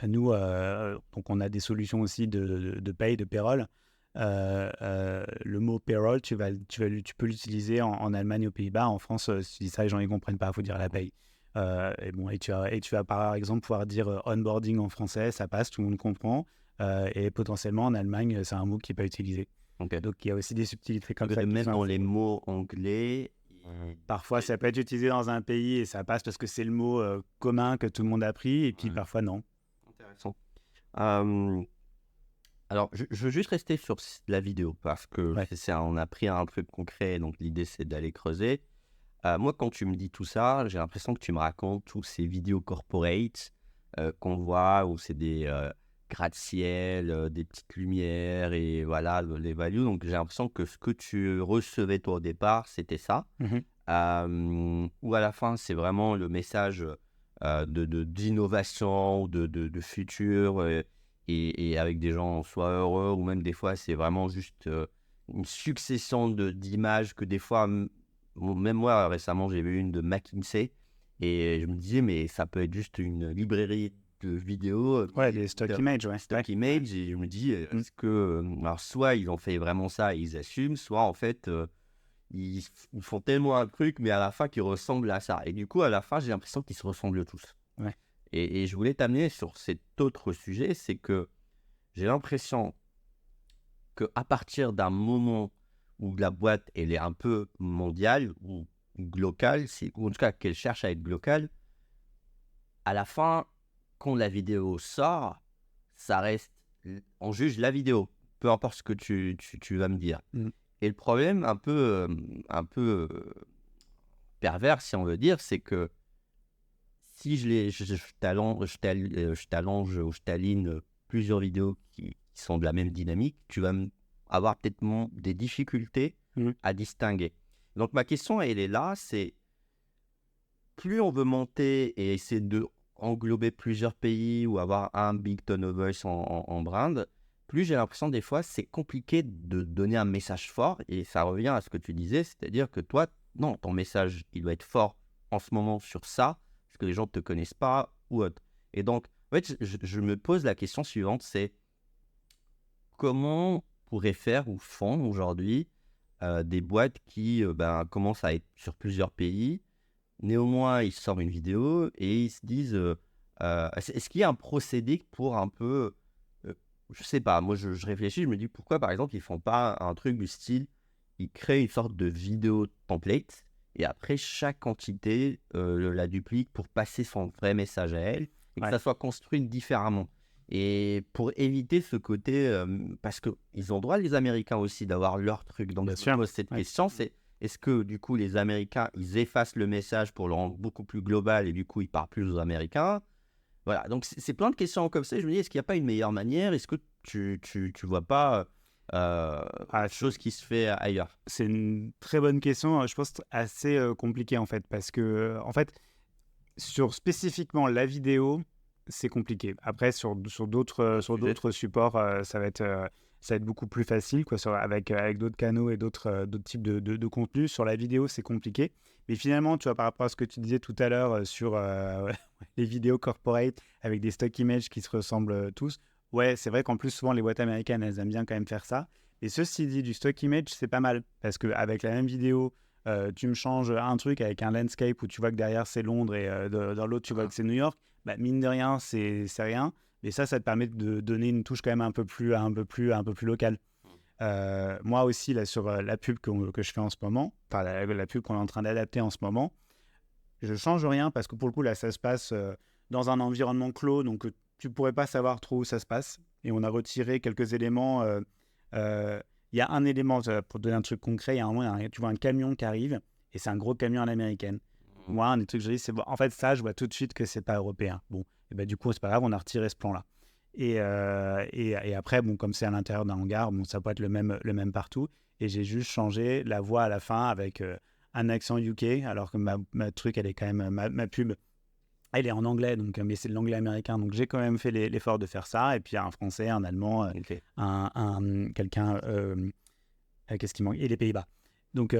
[SPEAKER 3] nous, donc on a des solutions aussi de paye, de payroll. Le mot payroll, tu peux l'utiliser en Allemagne, aux Pays-Bas. En France, si tu dis ça, les gens ne comprennent pas, il faut dire la paye. Et tu vas par exemple pouvoir dire onboarding en français, ça passe, tout le monde comprend. Et potentiellement en Allemagne, c'est un mot qui n'est pas utilisé.
[SPEAKER 2] Okay.
[SPEAKER 3] Donc il y a aussi des subtilités comme ça.
[SPEAKER 2] Même dans les mots anglais.
[SPEAKER 3] Parfois, ça peut être utilisé dans un pays et ça passe parce que c'est le mot commun que tout le monde a pris, et puis parfois non.
[SPEAKER 2] Intéressant. Alors, je veux juste rester sur la vidéo parce que on a pris un truc concret, donc l'idée c'est d'aller creuser. Moi, quand tu me dis tout ça, j'ai l'impression que tu me racontes tous ces vidéos corporate qu'on voit où c'est des gratte-ciel, des petites lumières et voilà, les values. Donc, j'ai l'impression que ce que tu recevais toi au départ, c'était ça. Ou à la fin, c'est vraiment le message d'innovation, de futur et avec des gens soit heureux ou même des fois, c'est vraiment juste une succession d'images que des fois même moi, récemment, j'ai vu une de McKinsey et je me disais, mais ça peut être juste une librairie de vidéos.
[SPEAKER 3] Ouais, des stock images, ouais.
[SPEAKER 2] Stock images, et je me dis,
[SPEAKER 3] Mm.
[SPEAKER 2] est-ce que. Alors, soit ils ont fait vraiment ça et ils assument, soit en fait, ils font tellement un truc, mais à la fin, qui ressemble à ça. Et du coup, à la fin, j'ai l'impression qu'ils se ressemblent tous.
[SPEAKER 3] Ouais.
[SPEAKER 2] Et je voulais t'amener sur cet autre sujet, c'est que j'ai l'impression qu'à partir d'un moment où la boîte elle est un peu mondiale ou locale, ou en tout cas qu'elle cherche à être locale, à la fin, quand la vidéo sort, ça reste, on juge la vidéo, peu importe ce que tu vas me dire.
[SPEAKER 3] Mm.
[SPEAKER 2] Et le problème un peu pervers, si on veut dire, c'est que si je t'allonge ou je t'aligne plusieurs vidéos qui sont de la même dynamique, tu vas avoir peut-être des difficultés à distinguer. Donc ma question, elle est là, c'est plus on veut monter et essayer de englober plusieurs pays ou avoir un big tone of voice en brand, plus j'ai l'impression des fois c'est compliqué de donner un message fort, et ça revient à ce que tu disais, c'est-à-dire que toi, non, ton message, il doit être fort en ce moment sur ça, parce que les gens ne te connaissent pas ou autre. Et donc, en fait, je me pose la question suivante, c'est comment on pourrait faire ou font aujourd'hui des boîtes qui commencent à être sur plusieurs pays. Néanmoins, ils sortent une vidéo et ils se disent est-ce qu'il y a un procédé pour un peu. Je sais pas, moi je réfléchis, je me dis pourquoi par exemple ils font pas un truc du style ils créent une sorte de vidéo template et après chaque entité la duplique pour passer son vrai message à elle et que ça soit construit différemment. Et pour éviter ce côté, parce qu'ils ont droit, les Américains aussi, d'avoir leur truc. Donc, je me pose cette question, c'est est-ce que, du coup, les Américains, ils effacent le message pour le rendre beaucoup plus global et du coup, ils parlent plus aux Américains? Voilà, donc c'est plein de questions comme ça. Je me dis, est-ce qu'il n'y a pas une meilleure manière? Est-ce que tu vois pas chose qui se fait ailleurs?
[SPEAKER 3] C'est une très bonne question, je pense assez compliquée en fait, parce que, en fait, sur spécifiquement la vidéo, c'est compliqué. Après, sur d'autres supports, ça va être beaucoup plus facile, quoi, avec d'autres canaux et d'autres types de contenus. Sur la vidéo, c'est compliqué. Mais finalement, tu vois, par rapport à ce que tu disais tout à l'heure sur les vidéos corporate avec des stock images qui se ressemblent tous, ouais, c'est vrai qu'en plus, souvent, les boîtes américaines, elles aiment bien quand même faire ça. Et ceci dit, du stock image, c'est pas mal. Parce qu'avec la même vidéo, tu me changes un truc avec un landscape où tu vois que derrière c'est Londres et dans l'autre tu vois que c'est New York, bah, mine de rien c'est rien, mais ça te permet de donner une touche quand même un peu plus locale. Moi aussi là sur la pub que je fais en ce moment, enfin la pub qu'on est en train d'adapter en ce moment, je change rien parce que pour le coup là ça se passe dans un environnement clos, donc tu pourrais pas savoir trop où ça se passe, et on a retiré quelques éléments. Il y a un élément, pour donner un truc concret, il y a un moment, tu vois un camion qui arrive, et c'est un gros camion à l'américaine. Moi, un des trucs que je dis, c'est, bon, en fait, ça, je vois tout de suite que c'est pas européen. Bon, et ben, du coup, c'est pas grave, on a retiré ce plan-là. Et après, bon, comme c'est à l'intérieur d'un hangar, bon, ça peut être le même partout. Et j'ai juste changé la voix à la fin avec un accent UK, alors que ma truc, elle est quand même, ma pub, elle est en anglais, donc, mais c'est de l'anglais américain. Donc, j'ai quand même fait l'effort de faire ça. Et puis, un français, un allemand, quelqu'un, qu'est-ce qui manque? Et les Pays-Bas. Donc,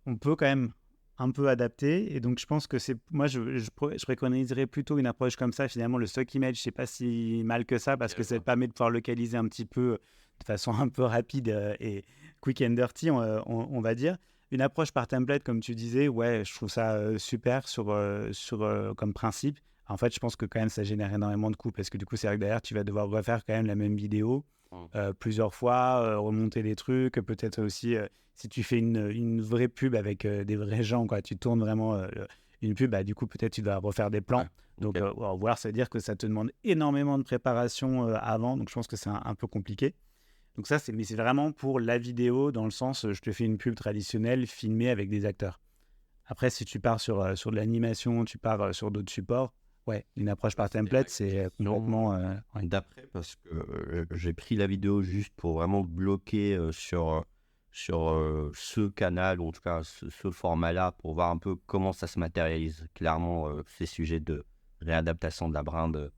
[SPEAKER 3] on peut quand même un peu adapter. Et donc, je pense que moi, je préconiserais plutôt une approche comme ça. Finalement, le stock image, c'est pas si mal que ça parce que ça permet de pouvoir localiser un petit peu de façon un peu rapide et quick and dirty, on va dire. Une approche par template, comme tu disais, ouais, je trouve ça super comme principe. En fait, je pense que quand même, ça génère énormément de coûts parce que du coup, c'est vrai que derrière, tu vas devoir refaire quand même la même vidéo plusieurs fois, remonter des trucs. Peut-être aussi, si tu fais une vraie pub avec des vrais gens, quoi, tu tournes vraiment une pub, bah, du coup, peut-être tu dois refaire des plans. Donc, voir, ça veut dire que ça te demande énormément de préparation avant. Donc, je pense que c'est un peu compliqué. Donc ça, mais c'est vraiment pour la vidéo, dans le sens, je te fais une pub traditionnelle filmée avec des acteurs. Après, si tu pars sur de l'animation, tu pars sur d'autres supports, ouais, une approche par template, c'est complètement...
[SPEAKER 2] D'après, parce que j'ai pris la vidéo juste pour vraiment bloquer sur ce canal, ou en tout cas ce format-là, pour voir un peu comment ça se matérialise. Clairement, ces sujets de réadaptation de la brand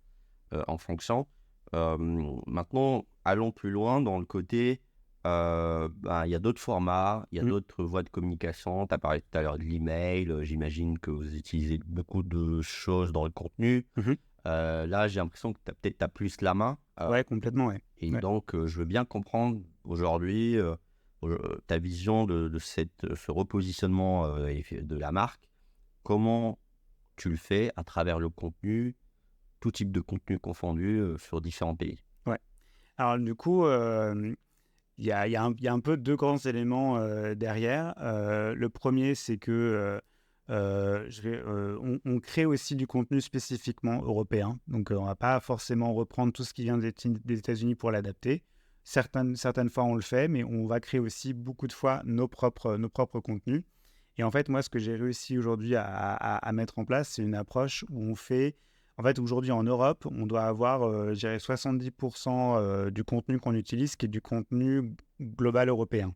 [SPEAKER 2] en fonction. Maintenant, allons plus loin dans le côté il y a d'autres formats, il y a
[SPEAKER 3] Mmh.
[SPEAKER 2] d'autres voies de communication. Tu as parlé tout à l'heure de l'email. J'imagine que vous utilisez beaucoup de choses dans le contenu.
[SPEAKER 3] Mmh.
[SPEAKER 2] Là, j'ai l'impression que t'as plus la main.
[SPEAKER 3] Ouais, complètement, ouais.
[SPEAKER 2] Et
[SPEAKER 3] Ouais.
[SPEAKER 2] donc, je veux bien comprendre aujourd'hui ta vision de ce repositionnement de la marque. Comment tu le fais à travers le contenu, tout type de contenu confondu sur différents pays.
[SPEAKER 3] Ouais. Alors du coup, il y a un peu 2 grands éléments, derrière. Le premier, c'est que, on crée aussi du contenu spécifiquement européen. Donc, on va pas forcément reprendre tout ce qui vient des États-Unis pour l'adapter. Certaines fois, on le fait, mais on va créer aussi beaucoup de fois nos propres contenus. Et en fait, moi, ce que j'ai réussi aujourd'hui à mettre en place, c'est une approche où on fait en fait, aujourd'hui, en Europe, on doit avoir, je dirais 70% du contenu qu'on utilise qui est du contenu global européen,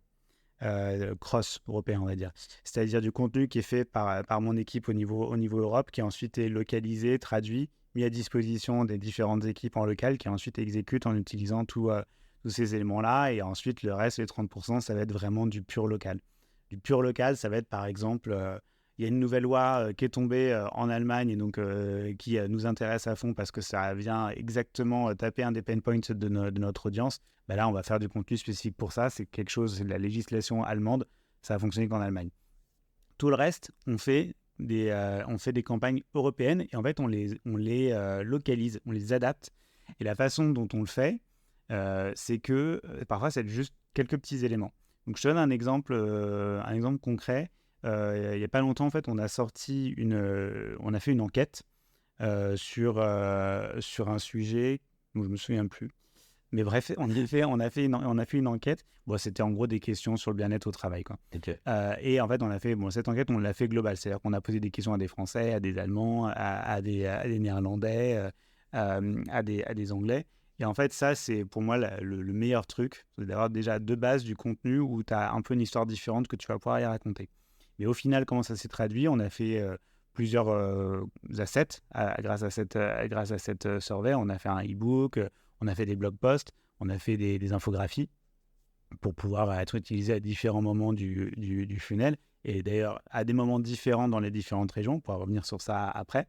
[SPEAKER 3] cross-européen, on va dire. C'est-à-dire du contenu qui est fait par mon équipe au niveau Europe, qui ensuite est localisé, traduit, mis à disposition des différentes équipes en local, qui ensuite exécutent en utilisant tous ces éléments-là. Et ensuite, le reste, les 30%, ça va être vraiment du pur local. Du pur local, ça va être par exemple, il y a une nouvelle loi qui est tombée en Allemagne et donc qui nous intéresse à fond parce que ça vient exactement taper un des pain points de notre audience. Ben là, on va faire du contenu spécifique pour ça. C'est quelque chose, c'est de la législation allemande. Ça a fonctionné qu'en Allemagne. Tout le reste, on fait des campagnes européennes et en fait, on les localise, on les adapte. Et la façon dont on le fait, c'est que parfois, c'est juste quelques petits éléments. Donc, je te donne un exemple concret. Il n'y a pas longtemps, en fait, on a fait une enquête sur un sujet dont je me souviens plus. Mais bref, on a fait une enquête. Bon, c'était en gros des questions sur le bien-être au travail, quoi.
[SPEAKER 2] Ok.
[SPEAKER 3] Et en fait, cette enquête, on l'a fait globale. C'est-à-dire qu'on a posé des questions à des Français, à des Allemands, à des Néerlandais, à des Anglais. Et en fait, ça, c'est pour moi le meilleur truc, c'est d'avoir déjà de base du contenu où tu as un peu une histoire différente que tu vas pouvoir y raconter. Mais au final, comment ça s'est traduit? On a fait plusieurs assets grâce à cette survey. On a fait un e-book, on a fait des blog posts, on a fait des infographies pour pouvoir être utilisés à différents moments du funnel. Et d'ailleurs, à des moments différents dans les différentes régions. On pourra revenir sur ça après.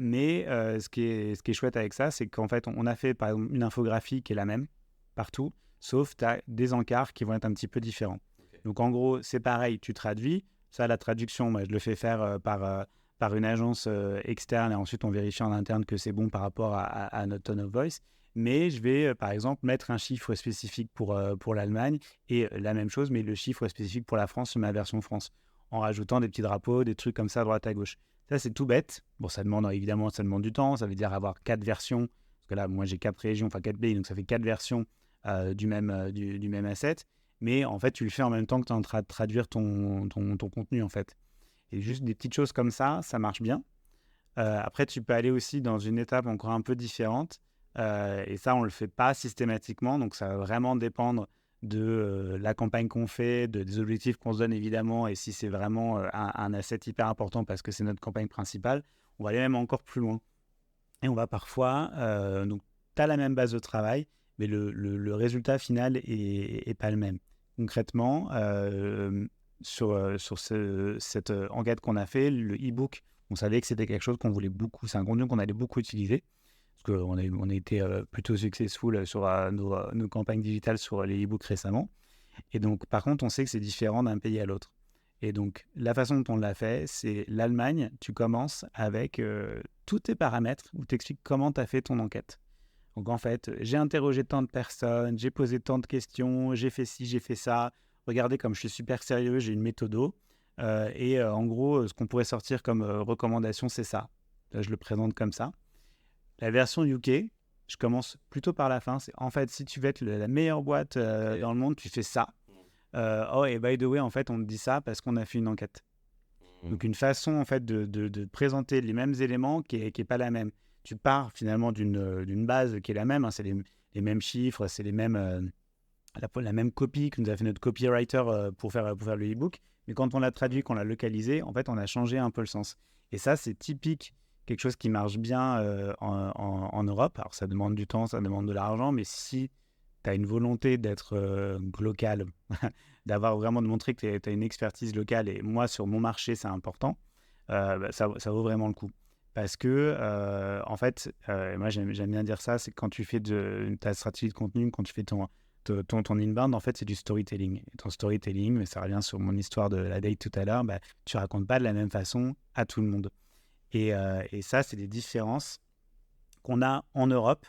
[SPEAKER 3] Mais ce qui est chouette avec ça, c'est qu'en fait, on a fait par exemple une infographie qui est la même partout, sauf tu as des encarts qui vont être un petit peu différents. Okay. Donc en gros, c'est pareil, tu traduis. Ça, la traduction, moi, je le fais faire par une agence externe et ensuite on vérifie en interne que c'est bon par rapport à notre tone of voice. Mais je vais, par exemple, mettre un chiffre spécifique pour l'Allemagne et la même chose, mais le chiffre spécifique pour la France sur ma version France, en rajoutant des petits drapeaux, des trucs comme ça à droite à gauche. Ça, c'est tout bête. Bon, ça demande du temps. Ça veut dire avoir 4 versions. Parce que là, moi, j'ai 4 régions, enfin 4 pays, donc ça fait 4 versions du même asset. Mais en fait, tu le fais en même temps que tu es en train de traduire ton contenu, en fait. Et juste des petites choses comme ça marche bien. Après, tu peux aller aussi dans une étape encore un peu différente. Et ça, on ne le fait pas systématiquement. Donc, ça va vraiment dépendre de la campagne qu'on fait, des objectifs qu'on se donne évidemment, et si c'est vraiment un asset hyper important parce que c'est notre campagne principale, on va aller même encore plus loin. Et on va parfois, donc tu as la même base de travail, mais le résultat final est pas le même. Concrètement, sur cette enquête qu'on a fait, le e-book, on savait que c'était quelque chose qu'on voulait beaucoup, c'est un contenu qu'on allait beaucoup utiliser. Parce qu'on a été plutôt successful sur nos campagnes digitales sur les e-books récemment. Et donc, par contre, on sait que c'est différent d'un pays à l'autre. Et donc, la façon dont on l'a fait, c'est l'Allemagne, tu commences avec tous tes paramètres où tu expliques comment tu as fait ton enquête. Donc, en fait, j'ai interrogé tant de personnes, j'ai posé tant de questions, j'ai fait ci, j'ai fait ça. Regardez comme je suis super sérieux, j'ai une méthodo. En gros, ce qu'on pourrait sortir comme recommandation, c'est ça. Là, je le présente comme ça. La version UK, je commence plutôt par la fin. C'est en fait, si tu veux être la meilleure boîte dans le monde, tu fais ça. Et by the way, en fait, on te dit ça parce qu'on a fait une enquête. Donc, une façon, en fait, de présenter les mêmes éléments qui est pas la même. Tu pars finalement d'une base qui est la même. Hein, c'est les mêmes chiffres, c'est la même copie que nous a fait notre copywriter pour faire le e-book. Mais quand on l'a traduit, qu'on l'a localisé, en fait, on a changé un peu le sens. Et ça, c'est typique. Quelque chose qui marche bien en Europe. Alors, ça demande du temps, ça demande de l'argent, mais si tu as une volonté d'être local, de montrer que tu as une expertise locale, et moi, sur mon marché, c'est important, ça vaut vraiment le coup. Parce que, en fait, moi, j'aime bien dire ça, c'est que quand tu fais ta stratégie de contenu, quand tu fais ton inbound, en fait, c'est du storytelling. Et ton storytelling, mais ça revient sur mon histoire de la date tout à l'heure, tu racontes pas de la même façon à tout le monde. Et ça, c'est des différences qu'on a en Europe,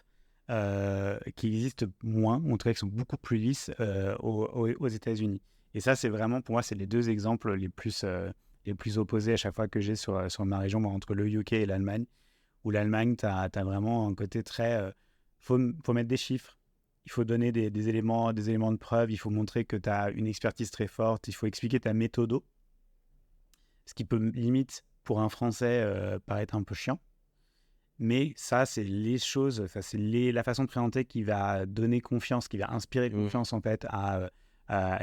[SPEAKER 3] qui existent moins, ou en tout cas qui sont beaucoup plus lisses aux États-Unis. Et ça, c'est vraiment, pour moi, c'est les deux exemples les plus opposés à chaque fois que j'ai sur ma région, entre le UK et l'Allemagne. Où l'Allemagne, tu as vraiment un côté très... faut mettre des chiffres, il faut donner des éléments de preuve, il faut montrer que tu as une expertise très forte, il faut expliquer ta méthode, ce qui peut limite, pour un Français, paraître un peu chiant. Mais ça, c'est les choses, c'est la façon de présenter qui va donner confiance, qui va inspirer confiance en fait à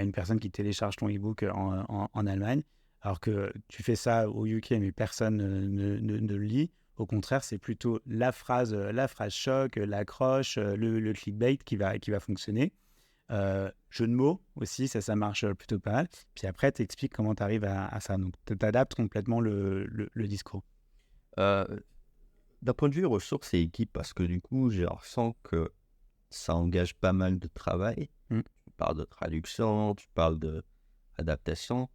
[SPEAKER 3] une personne qui télécharge ton e-book en Allemagne. Alors que tu fais ça au UK, mais personne ne le lit. Au contraire, c'est plutôt la phrase choc, l'accroche, le clickbait qui va fonctionner. Jeu de mots aussi, ça marche plutôt pas mal. Puis après, tu expliques comment tu arrives à ça. Donc, tu adaptes complètement le discours.
[SPEAKER 2] D'un point de vue ressources et équipe, parce que du coup, je ressens que ça engage pas mal de travail. Tu parles de traduction, tu parles d'adaptation.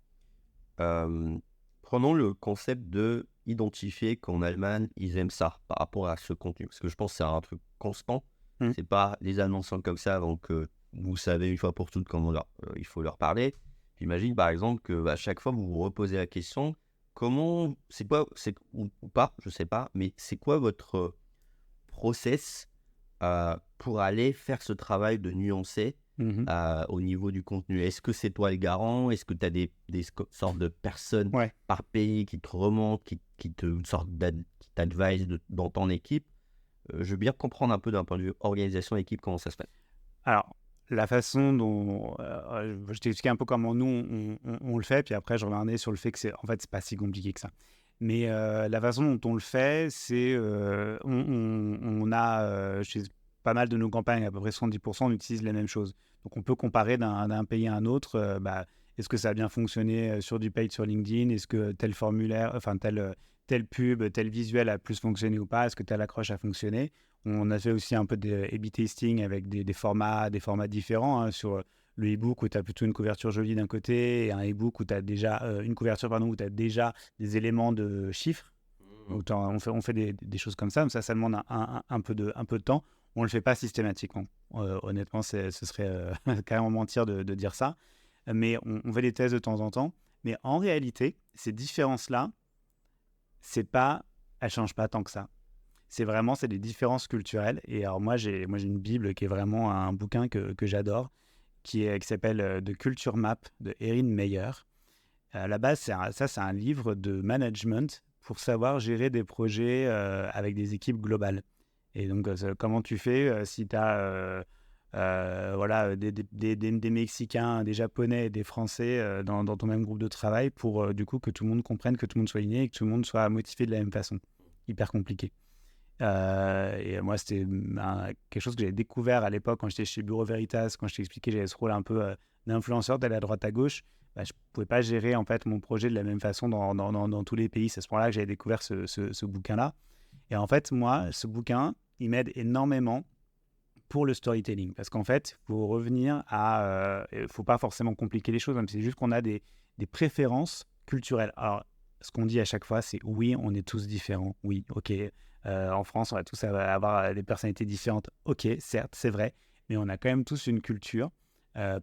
[SPEAKER 2] Prenons le concept de identifier qu'en Allemagne, ils aiment ça par rapport à ce contenu. Parce que je pense que c'est un truc constant. C'est pas les annonçants comme ça, donc vous savez une fois pour toutes comment il faut leur parler. J'imagine par exemple que à chaque fois, vous vous reposez la question, ou pas, je sais pas, mais c'est quoi votre process pour aller faire ce travail de nuancer au niveau du contenu? Est-ce que c'est toi le garant? Est-ce que tu as des sortes de personnes par pays qui te remontent, qui t'advisent dans ton équipe? Je veux bien comprendre un peu d'un point de vue organisation équipe, comment ça se fait.
[SPEAKER 3] Alors, la façon dont... je t'ai expliqué un peu comment nous, on le fait, puis après, je reviendrai sur le fait que c'est pas si compliqué que ça. Mais la façon dont on le fait, c'est... on a... chez pas mal de nos campagnes, à peu près 70%, on utilise les mêmes choses. Donc, on peut comparer d'un pays à un autre. Est-ce que ça a bien fonctionné sur du paid sur LinkedIn? Est-ce que tel formulaire, tel pub, tel visuel a plus fonctionné ou pas? Est-ce que telle accroche a fonctionné? On a fait aussi un peu de A/B testing avec des formats différents, sur le e-book où tu as plutôt une couverture jolie d'un côté et un e-book où tu as déjà une couverture où tu as déjà des éléments de chiffres. Donc, on fait des choses comme ça, mais ça demande un peu de temps. On ne le fait pas systématiquement. Honnêtement, ce serait carrément mentir de dire ça. Mais on fait des tests de temps en temps. Mais en réalité, ces différences-là, elles ne changent pas tant que ça. C'est des différences culturelles. Et alors moi, j'ai une Bible qui est vraiment un bouquin que j'adore, qui s'appelle The Culture Map de Erin Meyer. À la base, c'est un livre de management pour savoir gérer des projets avec des équipes globales. Et donc, comment tu fais si tu as des Mexicains, des Japonais et des Français dans ton même groupe de travail pour du coup que tout le monde comprenne, que tout le monde soit aligné et que tout le monde soit motivé de la même façon. Hyper compliqué. Et moi, c'était quelque chose que j'avais découvert à l'époque quand j'étais chez Bureau Veritas, quand je t'ai expliqué j'avais ce rôle un peu d'influenceur, d'aller à droite à gauche. Je ne pouvais pas gérer en fait mon projet de la même façon dans tous les pays. C'est à ce moment-là que j'avais découvert ce bouquin-là. Et en fait, moi, ce bouquin, il m'aide énormément pour le storytelling. Parce qu'en fait, il faut revenir il ne faut pas forcément compliquer les choses, même c'est juste qu'on a des préférences culturelles. Alors, ce qu'on dit à chaque fois, c'est oui, on est tous différents. Oui, ok. En France, on va tous avoir des personnalités différentes. Ok, certes, c'est vrai. Mais on a quand même tous une culture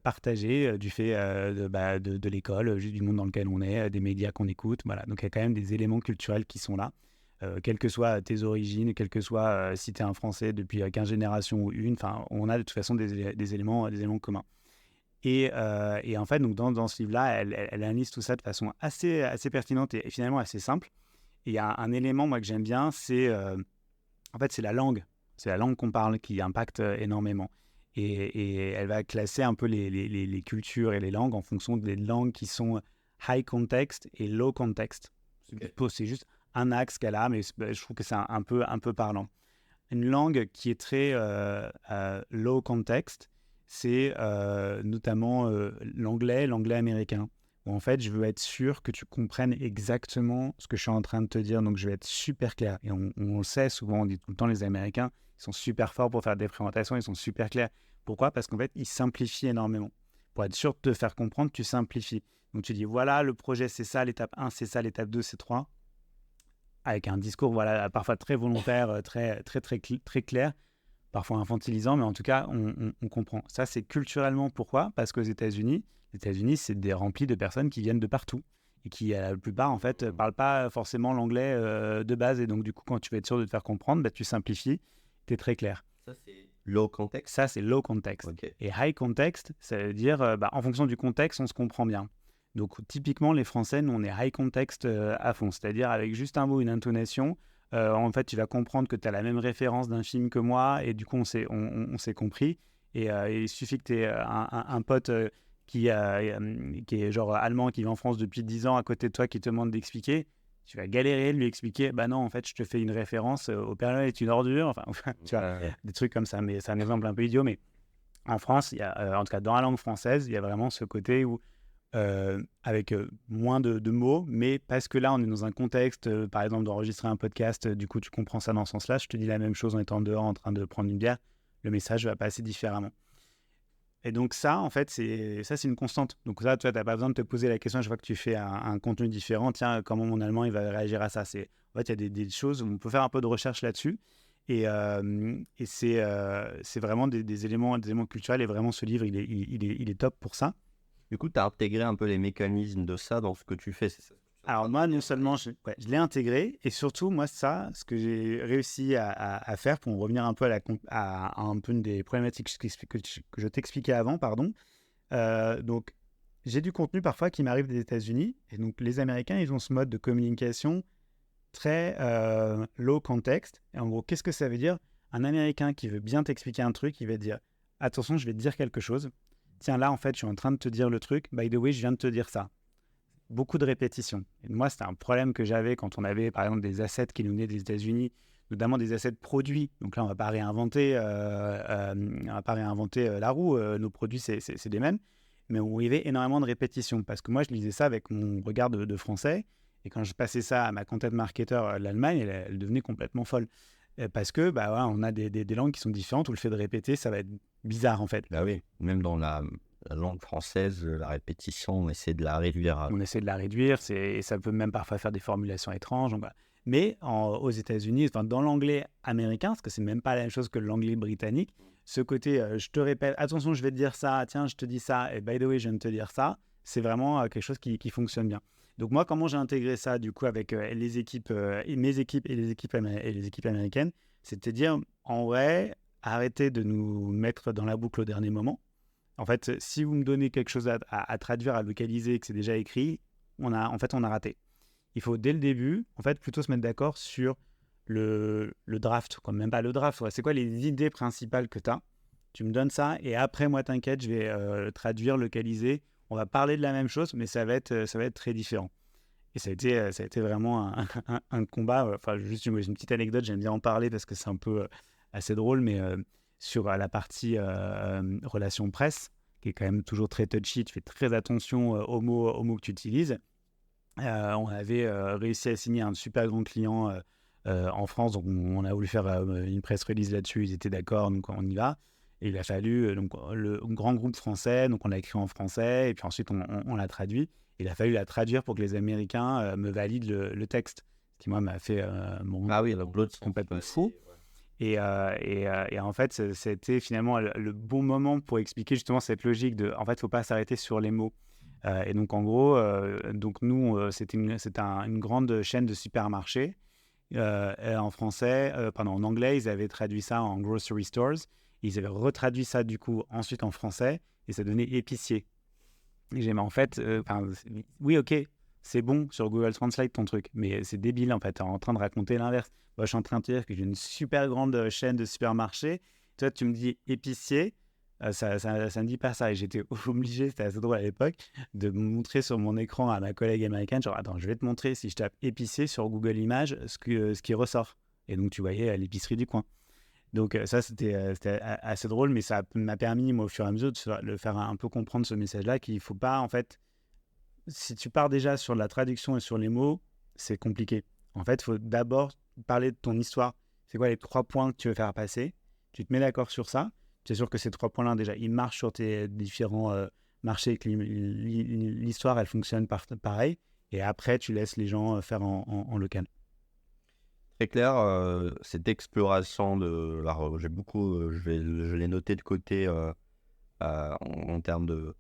[SPEAKER 3] partagée du fait de l'école, juste du monde dans lequel on est, des médias qu'on écoute. Voilà. Donc, il y a quand même des éléments culturels qui sont là. Quelles que soient tes origines, quel que soit si tu es un Français depuis 15 générations ou une, on a de toute façon des éléments communs. Et en fait, donc dans ce livre-là, elle analyse tout ça de façon assez pertinente et finalement assez simple. Et il y a un élément, moi, que j'aime bien, c'est la langue. C'est la langue qu'on parle qui impacte énormément. Et elle va classer un peu les cultures et les langues en fonction des langues qui sont high context et low context. C'est juste un axe qu'elle a, mais je trouve que c'est un peu parlant. Une langue qui est très low context, c'est notamment l'anglais américain. Où en fait, je veux être sûr que tu comprennes exactement ce que je suis en train de te dire. Donc, je vais être super clair. Et on le sait souvent, on dit tout le temps, les Américains, ils sont super forts pour faire des présentations, ils sont super clairs. Pourquoi ? Parce qu'en fait, ils simplifient énormément. Pour être sûr de te faire comprendre, tu simplifies. Donc, tu dis, voilà, le projet, c'est ça, l'étape 1, c'est ça, l'étape 2, c'est 3. Avec un discours, voilà, parfois très volontaire, très clair, parfois infantilisant, mais en tout cas, on comprend. Ça, c'est culturellement pourquoi ? Parce qu'aux États-Unis, c'est rempli de personnes qui viennent de partout et qui, la plupart, en fait, parlent pas forcément l'anglais de base. Et donc, du coup, quand tu veux être sûr de te faire comprendre, tu simplifies, tu es très clair.
[SPEAKER 2] Ça, c'est low context.
[SPEAKER 3] Ça, c'est low context.
[SPEAKER 2] Ok.
[SPEAKER 3] Et high context, ça veut dire, en fonction du contexte, on se comprend bien. Donc, typiquement, les Français, nous, on est high context à fond. C'est-à-dire, avec juste un mot, une intonation, en fait, tu vas comprendre que tu as la même référence d'un film que moi. Et du coup, on s'est compris. Et il suffit que tu aies un pote qui est genre allemand, qui vit en France depuis 10 ans à côté de toi, qui te demande d'expliquer. Tu vas galérer de lui expliquer, bah non, en fait, je te fais une référence au Père Noël est une ordure. Enfin, tu vois, des trucs comme ça. Mais c'est un exemple un peu idiot. Mais en France, il y a, en tout cas, dans la langue française, il y a vraiment ce côté où avec moins de mots, mais parce que là, on est dans un contexte, par exemple, d'enregistrer un podcast, du coup, tu comprends ça dans ce sens-là. Je te dis la même chose en étant dehors, en train de prendre une bière, le message va passer différemment. Et donc ça, en fait, c'est une constante. Donc ça, tu n'as pas besoin de te poser la question à chaque fois que tu fais un contenu différent. Tiens, comment mon allemand, il va réagir à ça ? En fait, il y a des choses où on peut faire un peu de recherche là-dessus. Et c'est vraiment des éléments culturels. Et vraiment, ce livre, il est top pour ça.
[SPEAKER 2] Du coup, tu as intégré un peu les mécanismes de ça dans ce que tu fais, c'est ça ?
[SPEAKER 3] Alors moi, non seulement je l'ai intégré, et surtout, moi, ce que j'ai réussi à faire, pour en revenir un peu à un peu une des problématiques que je t'expliquais avant, pardon. Donc, j'ai du contenu parfois qui m'arrive des États-Unis, et donc les Américains, ils ont ce mode de communication très low context. Et en gros, qu'est-ce que ça veut dire ? Un Américain qui veut bien t'expliquer un truc, il va te dire « Attention, je vais te dire quelque chose. Tiens, là, en fait, je suis en train de te dire le truc. By the way, je viens de te dire ça. » Beaucoup de répétitions. Et moi, c'était un problème que j'avais quand on avait, par exemple, des assets qui nous venaient des États-Unis, notamment des assets produits. Donc là, on ne va pas réinventer, la roue. Nos produits, c'est les mêmes. Mais où il y avait énormément de répétitions. Parce que moi, je lisais ça avec mon regard de français. Et quand je passais ça à ma content marketer de l'Allemagne, elle devenait complètement folle. Parce que on a des langues qui sont différentes où le fait de répéter, ça va être bizarre en fait.
[SPEAKER 2] Bah oui, même dans la langue française, la répétition, on essaie de la réduire.
[SPEAKER 3] On essaie de la réduire, et ça peut même parfois faire des formulations étranges. Donc, voilà. Mais aux États-Unis, dans l'anglais américain, parce que c'est même pas la même chose que l'anglais britannique, ce côté, je te répète, attention, je vais te dire ça, tiens, je te dis ça, et by the way, je viens de te dire ça, c'est vraiment quelque chose qui fonctionne bien. Donc moi, comment j'ai intégré ça du coup avec les équipes, mes équipes et les équipes américaines, c'est de dire, en vrai, arrêtez de nous mettre dans la boucle au dernier moment. En fait, si vous me donnez quelque chose à traduire, à localiser, que c'est déjà écrit, on a raté. Il faut dès le début, en fait, plutôt se mettre d'accord sur le draft, quoi. Même pas le draft, ouais. C'est quoi les idées principales que tu as ? Tu me donnes ça et après, moi, t'inquiète, je vais traduire, localiser. On va parler de la même chose, mais ça va être très différent. Et ça a été vraiment un combat. Enfin, juste une petite anecdote, j'aime bien en parler parce que c'est un peu assez drôle, mais sur la partie relations presse, qui est quand même toujours très touchy, tu fais très attention aux mots que tu utilises. On avait réussi à signer un super grand client en France, donc on a voulu faire une press release là-dessus, ils étaient d'accord, donc on y va. Et il a fallu, donc le grand groupe français, donc on l'a écrit en français, et puis ensuite on l'a traduit. Il a fallu la traduire pour que les Américains me valident le texte, ce qui moi m'a fait
[SPEAKER 2] l'autre
[SPEAKER 3] complètement fou. Et en fait, c'était finalement le bon moment pour expliquer justement cette logique de, en fait, il ne faut pas s'arrêter sur les mots. Et donc, en gros, donc nous, c'était une grande chaîne de supermarchés. En français, en anglais, ils avaient traduit ça en grocery stores. Ils avaient retraduit ça, du coup, ensuite en français, et ça donnait épicier. Et j'ai dit, mais en fait, oui, ok, c'est bon sur Google Translate ton truc, mais c'est débile, en fait, tu es en train de raconter l'inverse. Moi, je suis en train de te dire que j'ai une super grande chaîne de supermarchés. Toi, tu me dis épicier. Ça ne dit pas ça. Et j'étais obligé, c'était assez drôle à l'époque, de montrer sur mon écran à ma collègue américaine, genre, attends, je vais te montrer si je tape épicier sur Google Images, ce qui ressort. Et donc, tu voyais l'épicerie du coin. Donc ça, c'était assez drôle, mais ça m'a permis, moi, au fur et à mesure, de faire un peu comprendre ce message-là, qu'il ne faut pas, en fait, si tu pars déjà sur la traduction et sur les mots, c'est compliqué. En fait, il faut d'abord parler de ton histoire. C'est quoi les 3 points que tu veux faire passer? Tu te mets d'accord sur ça. Tu es sûr que ces 3 points-là, déjà, ils marchent sur tes différents marchés, que l'histoire, elle fonctionne pareil. Et après, tu laisses les gens faire en local.
[SPEAKER 2] Très clair, cette exploration de... Alors, je l'ai noté de côté en termes de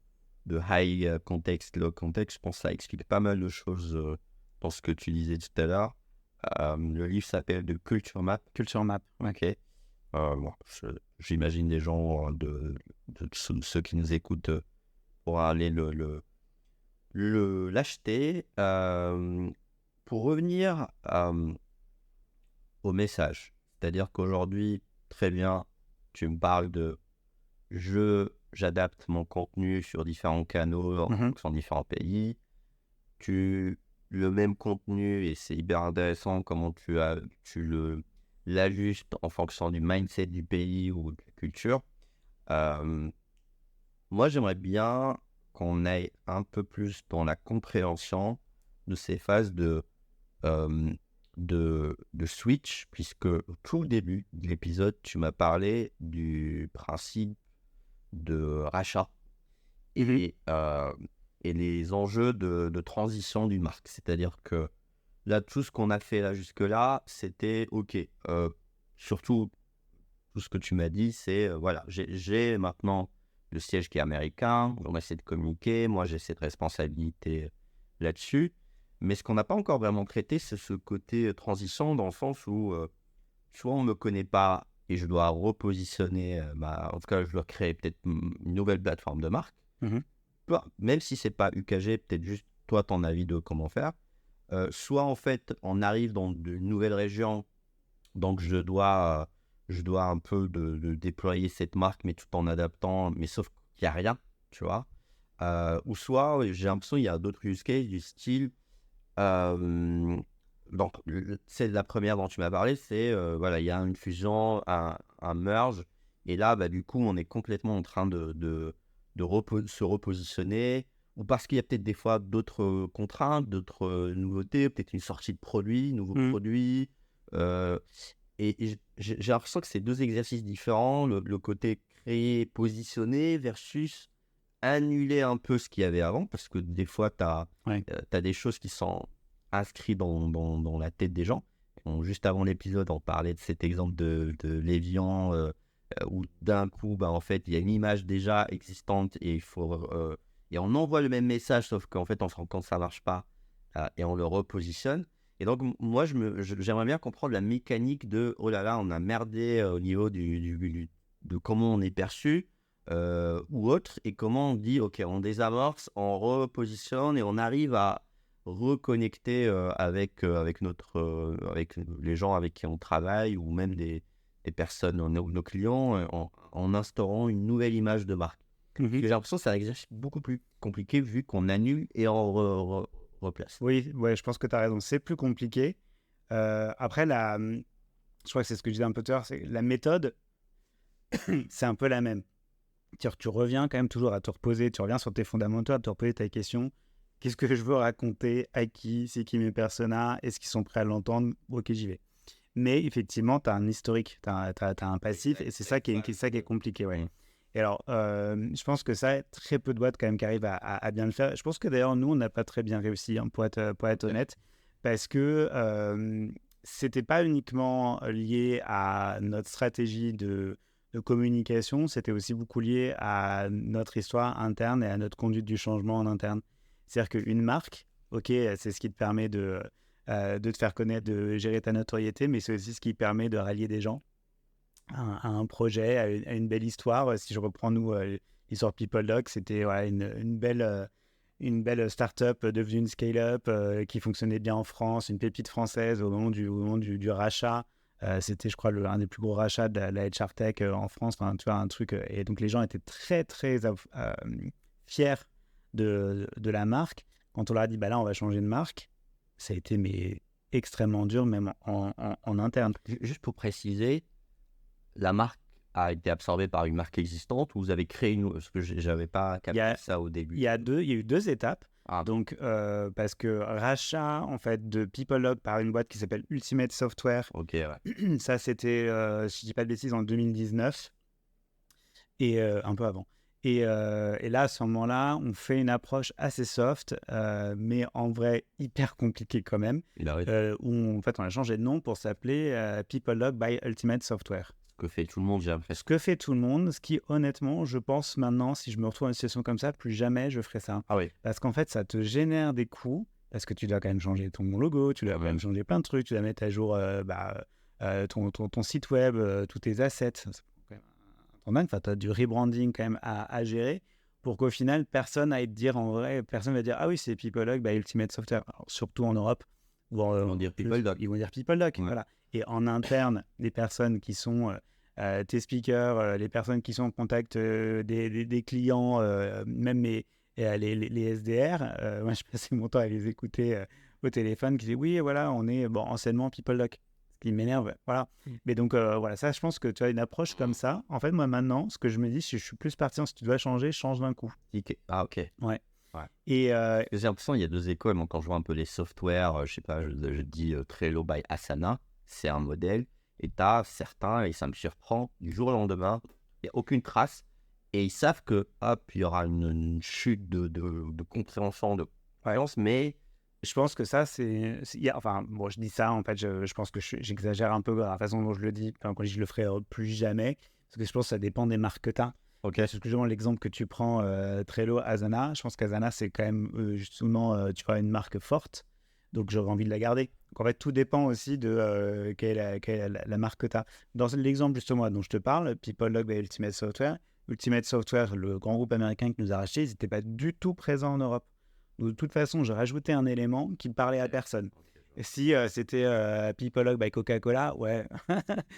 [SPEAKER 2] high context, low context. Je pense que ça explique pas mal de choses dans ce que tu disais tout à l'heure. Le livre s'appelle The Culture Map.
[SPEAKER 3] Culture Map, ouais.
[SPEAKER 2] Ok. Bon, j'imagine des gens ceux qui nous écoutent pour aller l'acheter. Pour revenir au message, c'est-à-dire qu'aujourd'hui, très bien, tu me parles de j'adapte mon contenu sur différents canaux en fonction de différents pays. Le même contenu, et c'est hyper intéressant comment tu l'ajustes en fonction du mindset du pays ou de la culture. Moi, j'aimerais bien qu'on aille un peu plus dans la compréhension de ces phases de switch, puisque au tout début de l'épisode, tu m'as parlé du principe de rachat et les enjeux de transition d'une marque. C'est-à-dire que là, tout ce qu'on a fait là jusque-là, c'était OK. Surtout, tout ce que tu m'as dit, c'est voilà, j'ai maintenant le siège qui est américain, on essaie de communiquer, moi j'ai cette responsabilité là-dessus. Mais ce qu'on n'a pas encore vraiment traité, c'est ce côté transition, dans le sens où soit on ne me connaît pas et je dois repositionner, en tout cas je dois créer peut-être une nouvelle plateforme de marque. Même si ce n'est pas UKG, peut-être juste toi ton avis de comment faire. Soit en fait on arrive dans de nouvelles régions, donc je dois un peu de déployer cette marque, mais tout en adaptant, mais sauf qu'il n'y a rien, tu vois. Ou soit j'ai l'impression qu'il y a d'autres use cases du style, donc c'est la première dont tu m'as parlé, c'est voilà, il y a une fusion, un merge, et là du coup on est complètement en train de se repositionner, ou parce qu'il y a peut-être des fois d'autres contraintes, d'autres nouveautés, peut-être une sortie de produit, nouveau produit, et j'ai l'impression que c'est 2 exercices différents, le côté créer, positionner versus annuler un peu ce qu'il y avait avant, parce que des fois tu as des choses qui sont inscrites dans la tête des gens. Donc, juste avant l'épisode, on parlait de cet exemple de Lévian, où d'un coup, en fait, il y a une image déjà existante et et on envoie le même message, sauf qu'en fait, on se rend compte que ça ne marche pas et on le repositionne. Et donc, moi, j'aimerais bien comprendre la mécanique de « oh là là, on a merdé au niveau de comment on est perçu », ou autre, et comment on dit « ok, on désamorce, on repositionne et on arrive à reconnecter avec les gens avec qui on travaille, ou même des personnes, nos clients, en instaurant une nouvelle image de marque ». J'ai l'impression que c'est un exercice beaucoup plus compliqué vu qu'on annule et on replace.
[SPEAKER 3] Oui, ouais, je pense que tu as raison. C'est plus compliqué. Après, je crois que c'est ce que je disais un peu tout à l'heure, c'est la méthode, c'est un peu la même. Tu reviens quand même toujours à te reposer, tu reviens sur tes fondamentaux, à te reposer ta question. Qu'est-ce que je veux raconter? À qui? C'est qui mes personas? Est-ce qu'ils sont prêts à l'entendre? Ok, j'y vais. Mais effectivement, tu as un historique, tu as un passif, et c'est ça qui est compliqué. Ouais. Et alors, je pense que ça, très peu de boîtes quand même qui arrivent à bien le faire. Je pense que d'ailleurs, nous, on n'a pas très bien réussi, pour être honnête, parce que c'était pas uniquement lié à notre stratégie de communication, c'était aussi beaucoup lié à notre histoire interne et à notre conduite du changement en interne. C'est-à-dire qu'une marque, ok, c'est ce qui te permet de te faire connaître, de gérer ta notoriété, mais c'est aussi ce qui permet de rallier des gens à un projet, à une belle histoire. Si je reprends, nous, l'histoire PeopleDoc, c'était une belle start-up devenue une scale-up qui fonctionnait bien en France, une pépite française au moment du rachat. C'était, je crois, un des plus gros rachats de la HR Tech en France. Enfin, tu vois, un truc. Et donc, les gens étaient très, très fiers de la marque. Quand on leur a dit, là, on va changer de marque, ça a été extrêmement dur, même en interne.
[SPEAKER 2] Juste pour préciser, la marque a été absorbée par une marque existante ou vous avez créé une... Parce que j'avais pas capté ça au début.
[SPEAKER 3] Il y a eu 2 étapes.
[SPEAKER 2] Ah,
[SPEAKER 3] Donc, parce que rachat en fait de PeopleLog par une boîte qui s'appelle Ultimate Software,
[SPEAKER 2] ok, ouais.
[SPEAKER 3] ça c'était, si je dis pas de bêtises, en 2019 et un peu avant. Et là, à ce moment-là, on fait une approche assez soft, mais en vrai hyper compliquée quand même,
[SPEAKER 2] Il arrive.
[SPEAKER 3] où en fait on a changé de nom pour s'appeler PeopleLog by Ultimate Software.
[SPEAKER 2] Ce que fait tout le monde, j'ai
[SPEAKER 3] Ce
[SPEAKER 2] l'impression.
[SPEAKER 3] que fait tout le monde, ce qui honnêtement, je pense maintenant, si je me retrouve dans une situation comme ça, plus jamais je ferai ça.
[SPEAKER 2] Ah oui.
[SPEAKER 3] Parce qu'en fait, ça te génère des coûts, parce que tu dois quand même changer ton logo, tu dois quand même changer plein de trucs, tu dois mettre à jour ton site web, tous tes assets. C'est quand même un temps dingue. Enfin, tu as du rebranding quand même à gérer pour qu'au final, personne aille te dire en vrai, personne va dire ah oui, c'est PeopleLog, Ultimate Software. Alors, surtout en Europe, où
[SPEAKER 2] Ils vont dire PeopleLog.
[SPEAKER 3] ils vont dire PeopleLog.
[SPEAKER 2] Ouais.
[SPEAKER 3] Voilà. Et en interne, les personnes qui sont tes speakers, les personnes qui sont en contact des clients, même les SDR. Moi, je passais mon temps à les écouter au téléphone, qui disaient oui, voilà, on est anciennement PeopleDoc. Ce qui m'énerve, voilà. Mais donc, voilà, ça, je pense que tu as une approche comme ça. En fait, moi, maintenant, ce que je me dis, si je suis plus partisan, si tu dois changer, change d'un coup.
[SPEAKER 2] Ah, ok.
[SPEAKER 3] Ouais.
[SPEAKER 2] Ouais.
[SPEAKER 3] Et
[SPEAKER 2] j'ai l'impression qu'il y a 2 écoles. Moi, quand je vois un peu les softwares, je sais pas, je dis Trello by Asana, c'est un modèle. Et tu as certains, et ça me surprend, du jour au lendemain, il n'y a aucune trace. Et ils savent que, hop, il y aura une chute de compréhension, de croyance, mais...
[SPEAKER 3] Je pense que ça, enfin, bon, je dis ça, en fait, je pense que j'exagère un peu dans la façon dont je le dis, enfin, quand je le ferai plus jamais, parce que je pense que ça dépend des marques que tu as.
[SPEAKER 2] Ok.
[SPEAKER 3] Parce que justement, l'exemple que tu prends, Trello, Asana, je pense qu'Asana, c'est quand même justement, tu vois, une marque forte, donc j'aurais envie de la garder. Donc en fait, tout dépend aussi de quelle est la marque que tu as. Dans l'exemple justement dont je te parle, PeopleLog by Ultimate Software, le grand groupe américain qui nous a racheté, ils n'étaient pas du tout présents en Europe. Donc, de toute façon, j'ai rajouté un élément qui ne parlait à personne. Et si c'était PeopleLog by Coca-Cola, ouais,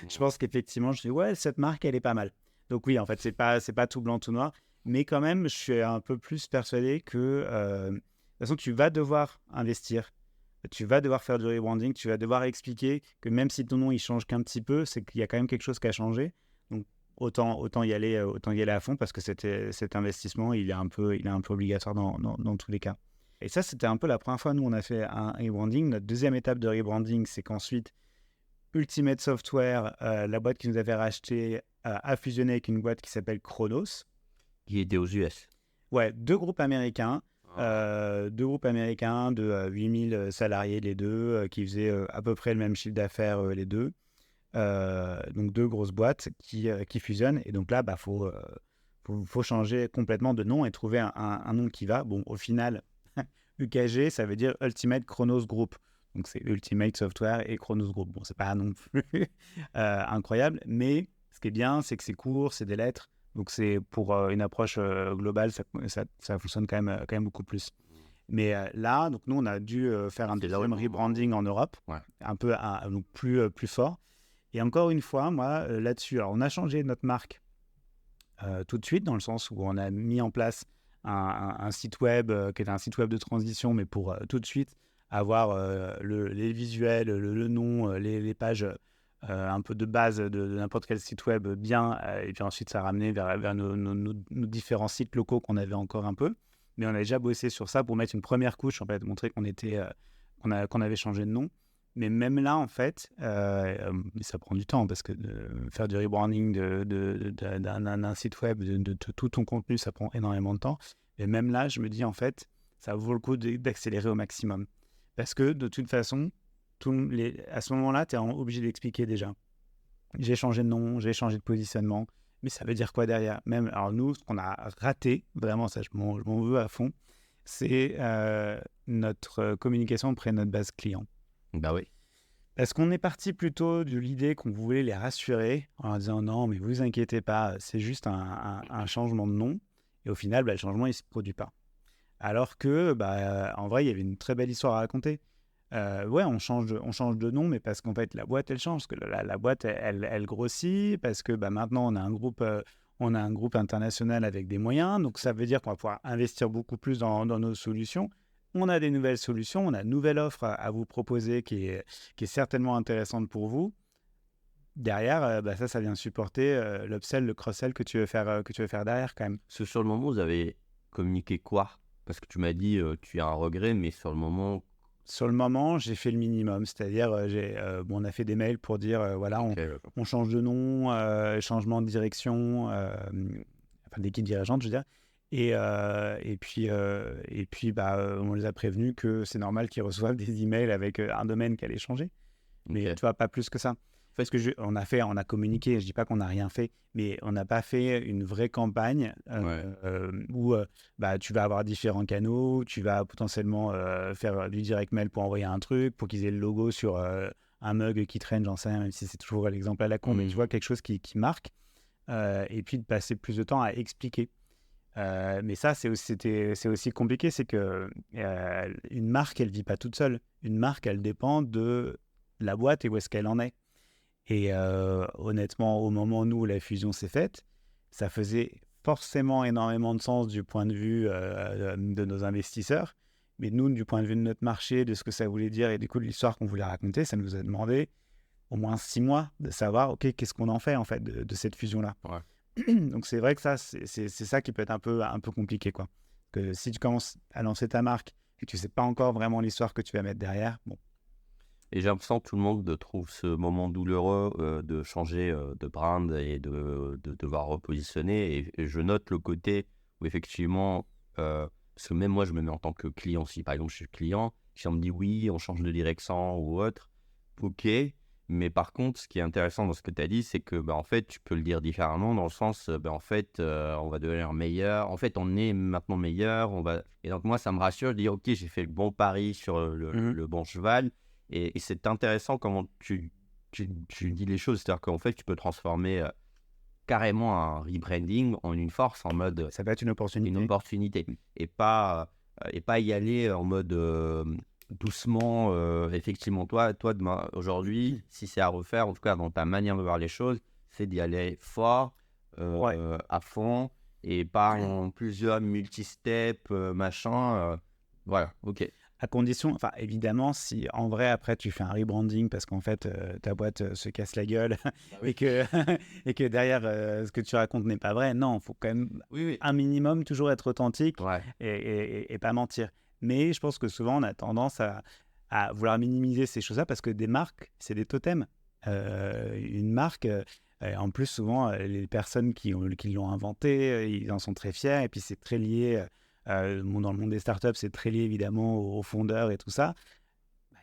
[SPEAKER 3] je pense qu'effectivement, je dis ouais, cette marque, elle est pas mal. Donc oui, en fait, c'est pas tout blanc, tout noir. Mais quand même, je suis un peu plus persuadé que de toute façon, tu vas devoir investir. Tu vas devoir faire du rebranding. Tu vas devoir expliquer que même si ton nom il change qu'un petit peu, c'est qu'il y a quand même quelque chose qui a changé. Donc autant y aller à fond parce que cet investissement, il est un peu obligatoire dans tous les cas. Et ça, c'était un peu la première fois, nous, on a fait un rebranding. Notre deuxième étape de rebranding, c'est qu'ensuite, Ultimate Software, la boîte qui nous avait racheté, a fusionné avec une boîte qui s'appelle Chronos.
[SPEAKER 2] Qui était aux US.
[SPEAKER 3] Ouais, 2 groupes américains. 2 groupes américains de 8000 salariés, les deux, qui faisaient à peu près le même chiffre d'affaires, les deux. Donc 2 grosses boîtes qui fusionnent. Et donc là, faut changer complètement de nom et trouver un nom qui va. Bon, au final, UKG, ça veut dire Ultimate Chronos Group. Donc, c'est Ultimate Software et Chronos Group. Bon, c'est pas non plus incroyable, mais ce qui est bien, c'est que c'est court, c'est des lettres. Donc, c'est pour une approche globale, ça fonctionne quand même beaucoup plus. Mais là, donc nous, on a dû faire un deuxième rebranding en Europe, un peu donc plus fort. Et encore une fois, moi, là-dessus, alors on a changé notre marque tout de suite, dans le sens où on a mis en place un site web qui est un site web de transition, mais pour tout de suite avoir les visuels, le nom, les pages un peu de base de n'importe quel site web bien, et puis ensuite ça ramenait vers nos différents sites locaux qu'on avait encore un peu. Mais on a déjà bossé sur ça pour mettre une première couche, en fait, montrer qu'on avait changé de nom. Mais même là, en fait, ça prend du temps parce que faire du rebranding d'un site web, de tout ton contenu, ça prend énormément de temps. Et même là, je me dis, en fait, ça vaut le coup d'accélérer au maximum. Parce que de toute façon, à ce moment-là, tu es obligé d'expliquer déjà. J'ai changé de nom, j'ai changé de positionnement. Mais ça veut dire quoi derrière? Même, alors nous, ce qu'on a raté, vraiment, ça, je m'en veux à fond, c'est notre communication auprès de notre base client.
[SPEAKER 2] Bah oui.
[SPEAKER 3] Parce qu'on est parti plutôt de l'idée qu'on voulait les rassurer en leur disant non, mais vous inquiétez pas, c'est juste un changement de nom. Et au final, le changement, il ne se produit pas. Alors que, en vrai, il y avait une très belle histoire à raconter. Ouais, on change de nom, mais parce qu'en fait, la boîte, elle change. Parce que la boîte, elle grossit. Parce que maintenant, on a un groupe international avec des moyens. Donc, ça veut dire qu'on va pouvoir investir beaucoup plus dans nos solutions. On a des nouvelles solutions, on a une nouvelle offre à vous proposer qui est certainement intéressante pour vous. derrière, ça vient supporter l'upsell, le cross-sell que tu veux faire derrière quand même.
[SPEAKER 2] Parce que sur le moment, vous avez communiqué quoi? Parce que tu m'as dit, tu as un regret, mais sur le moment...
[SPEAKER 3] Sur le moment, j'ai fait le minimum, c'est-à-dire on a fait des mails pour dire
[SPEAKER 2] Ok, d'accord.
[SPEAKER 3] on change de nom, changement de direction, d'équipe dirigeante, je veux dire. Et puis, on les a prévenus que c'est normal qu'ils reçoivent des emails avec un domaine qui allait changer. Mais
[SPEAKER 2] Ok.
[SPEAKER 3] tu vois, pas plus que ça. Parce que on a communiqué, je dis pas qu'on n'a rien fait, mais on n'a pas fait une vraie campagne où tu vas avoir différents canaux, tu vas potentiellement faire du direct mail pour envoyer un truc, pour qu'ils aient le logo sur un mug qui traîne, j'en sais rien, même si c'est toujours l'exemple à la con, mais tu vois, quelque chose qui marque, et puis de passer plus de temps à expliquer. Mais ça, c'est aussi compliqué, c'est que une marque, elle vit pas toute seule. Une marque, elle dépend de la boîte et où est-ce qu'elle en est. Et honnêtement, au moment où la fusion s'est faite, ça faisait forcément énormément de sens du point de vue de nos investisseurs. Mais nous, du point de vue de notre marché, de ce que ça voulait dire et du coup de l'histoire qu'on voulait raconter, ça nous a demandé au moins 6 mois de savoir, OK, qu'est-ce qu'on en fait en fait de cette fusion-là.
[SPEAKER 2] Ouais.
[SPEAKER 3] Donc c'est vrai que ça, c'est ça qui peut être un peu compliqué, quoi. Que si tu commences à lancer ta marque et que tu sais pas encore vraiment l'histoire que tu vas mettre derrière, bon.
[SPEAKER 2] Et j'ai l'impression que tout le monde trouve ce moment douloureux de changer de brand et de devoir repositionner. Et je note le côté où effectivement, parce que même moi, je me mets en tant que client. Si par exemple, je suis client, si on me dit oui, on change de direction ou autre, ok. Mais par contre, ce qui est intéressant dans ce que tu as dit, c'est que en fait, tu peux le dire différemment dans le sens, en fait, on va devenir meilleur. En fait, on est maintenant meilleur. Et donc moi, ça me rassure de dire, ok, j'ai fait le bon pari sur le bon cheval. Et c'est intéressant comment tu dis les choses. C'est-à-dire qu'en fait, tu peux transformer carrément un rebranding en une force, en mode
[SPEAKER 3] Ça peut être une opportunité.
[SPEAKER 2] Et pas y aller en mode doucement. Effectivement, toi demain, aujourd'hui, si c'est à refaire, en tout cas dans ta manière de voir les choses, c'est d'y aller fort, à fond, et pas en plusieurs multi-steps, machin. Voilà, ok.
[SPEAKER 3] À condition, enfin évidemment, si en vrai après tu fais un rebranding parce qu'en fait ta boîte se casse la gueule
[SPEAKER 2] Oui.
[SPEAKER 3] et que derrière ce que tu racontes n'est pas vrai, non, il faut quand même
[SPEAKER 2] Oui.
[SPEAKER 3] un minimum toujours être authentique
[SPEAKER 2] Ouais.
[SPEAKER 3] et pas mentir. Mais je pense que souvent on a tendance à vouloir minimiser ces choses-là parce que des marques, c'est des totems. Une marque, en plus souvent les personnes qui l'ont inventé, ils en sont très fiers et puis c'est très lié. Dans le monde des startups, c'est très lié évidemment aux fondeurs et tout ça.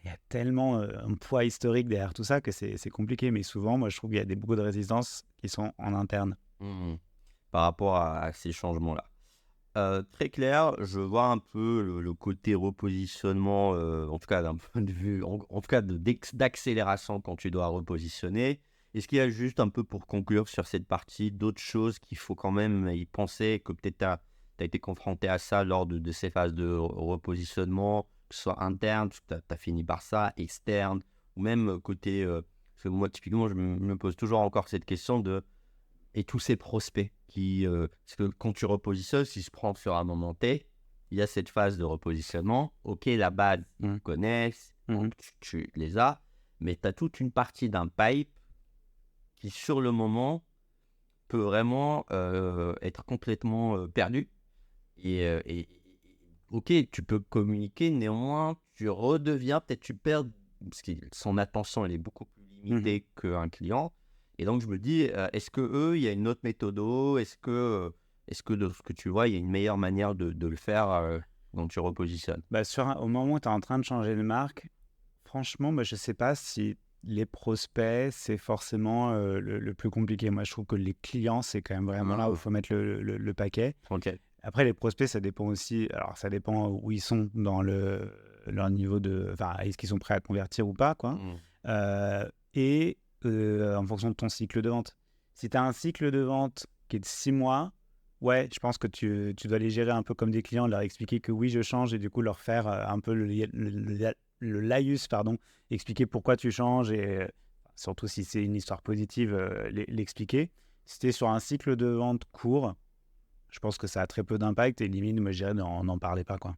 [SPEAKER 3] Il y a tellement un poids historique derrière tout ça que c'est compliqué. Mais souvent, moi, je trouve qu'il y a beaucoup de résistances qui sont en interne.
[SPEAKER 2] Par rapport à ces changements-là. Très clair, je vois un peu le côté repositionnement, en tout cas d'un point de vue, en tout cas d'accélération quand tu dois repositionner. Est-ce qu'il y a juste un peu pour conclure sur cette partie d'autres choses qu'il faut quand même y penser, que peut-être tu as été confronté à ça lors de ces phases de repositionnement, que ce soit interne, tu as fini par ça, externe, ou même côté... parce que moi, typiquement, je me pose toujours encore cette question de... Et tous ces prospects qui... parce que quand tu repositionnes, si je prends sur un moment T, il y a cette phase de repositionnement. Ok, la base, ils connaissent, tu les as, mais tu as toute une partie d'un pipe qui, sur le moment, peut vraiment être complètement perdu. Et ok, tu peux communiquer, néanmoins, tu redeviens, peut-être tu perds, parce que son attention, elle est beaucoup plus limitée qu'un client. Et donc, je me dis, est-ce qu'eux, il y a une autre méthode? Est-ce que de ce que tu vois, il y a une meilleure manière de le faire quand tu repositionnes?
[SPEAKER 3] Au moment où tu es en train de changer de marque, franchement, je ne sais pas si les prospects, c'est forcément le plus compliqué. Moi, je trouve que les clients, c'est quand même vraiment là où il faut mettre le paquet.
[SPEAKER 2] Ok.
[SPEAKER 3] Après, les prospects, ça dépend aussi. Alors, ça dépend où ils sont dans leur niveau de. Enfin, est-ce qu'ils sont prêts à convertir ou pas, quoi. Et en fonction de ton cycle de vente. Si tu as un cycle de vente qui est de 6 mois, ouais, je pense que tu dois les gérer un peu comme des clients, leur expliquer que oui, je change et du coup leur faire un peu le laïus, pardon, expliquer pourquoi tu changes et surtout si c'est une histoire positive, l'expliquer. Si tu es sur un cycle de vente court, je pense que ça a très peu d'impact et limite, moi, je dirais, n'en parlez pas, quoi.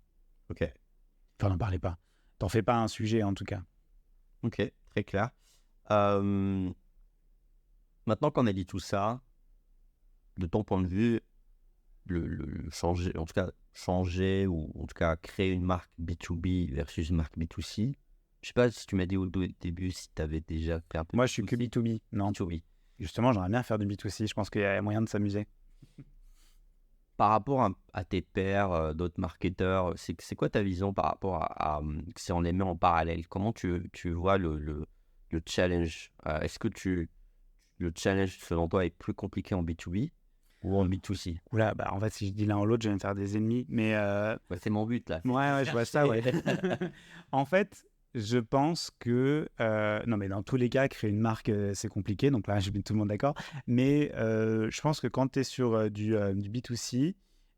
[SPEAKER 2] Ok.
[SPEAKER 3] Enfin, n'en parlez pas. T'en fais pas un sujet, en tout cas.
[SPEAKER 2] Ok, très clair. Maintenant qu'on a dit tout ça, de ton point de vue, le changer, en tout cas changer ou en tout cas créer une marque B2B versus une marque B2C. Je sais pas si tu m'as dit au début si tu avais déjà fait un peu
[SPEAKER 3] Moi, je suis que
[SPEAKER 2] B2C.
[SPEAKER 3] B2B. Non,
[SPEAKER 2] B2B.
[SPEAKER 3] justement, j'aimerais bien faire du B2C. Je pense qu'il y a moyen de s'amuser.
[SPEAKER 2] Par rapport à tes pairs, d'autres marketeurs, c'est quoi ta vision par rapport si on les met en parallèle? Comment tu vois le challenge? Est-ce que le challenge, selon toi, est plus compliqué en B2B ou en B2C?
[SPEAKER 3] Oula, bah en fait, si je dis l'un ou l'autre, je vais me faire des ennemis. Mais
[SPEAKER 2] Ouais, c'est mon but là.
[SPEAKER 3] ouais, je vois ça, ouais. En fait, je pense que non, mais dans tous les cas, créer une marque, c'est compliqué. Donc là, je mets tout le monde d'accord. Mais je pense que quand tu es sur du B2C,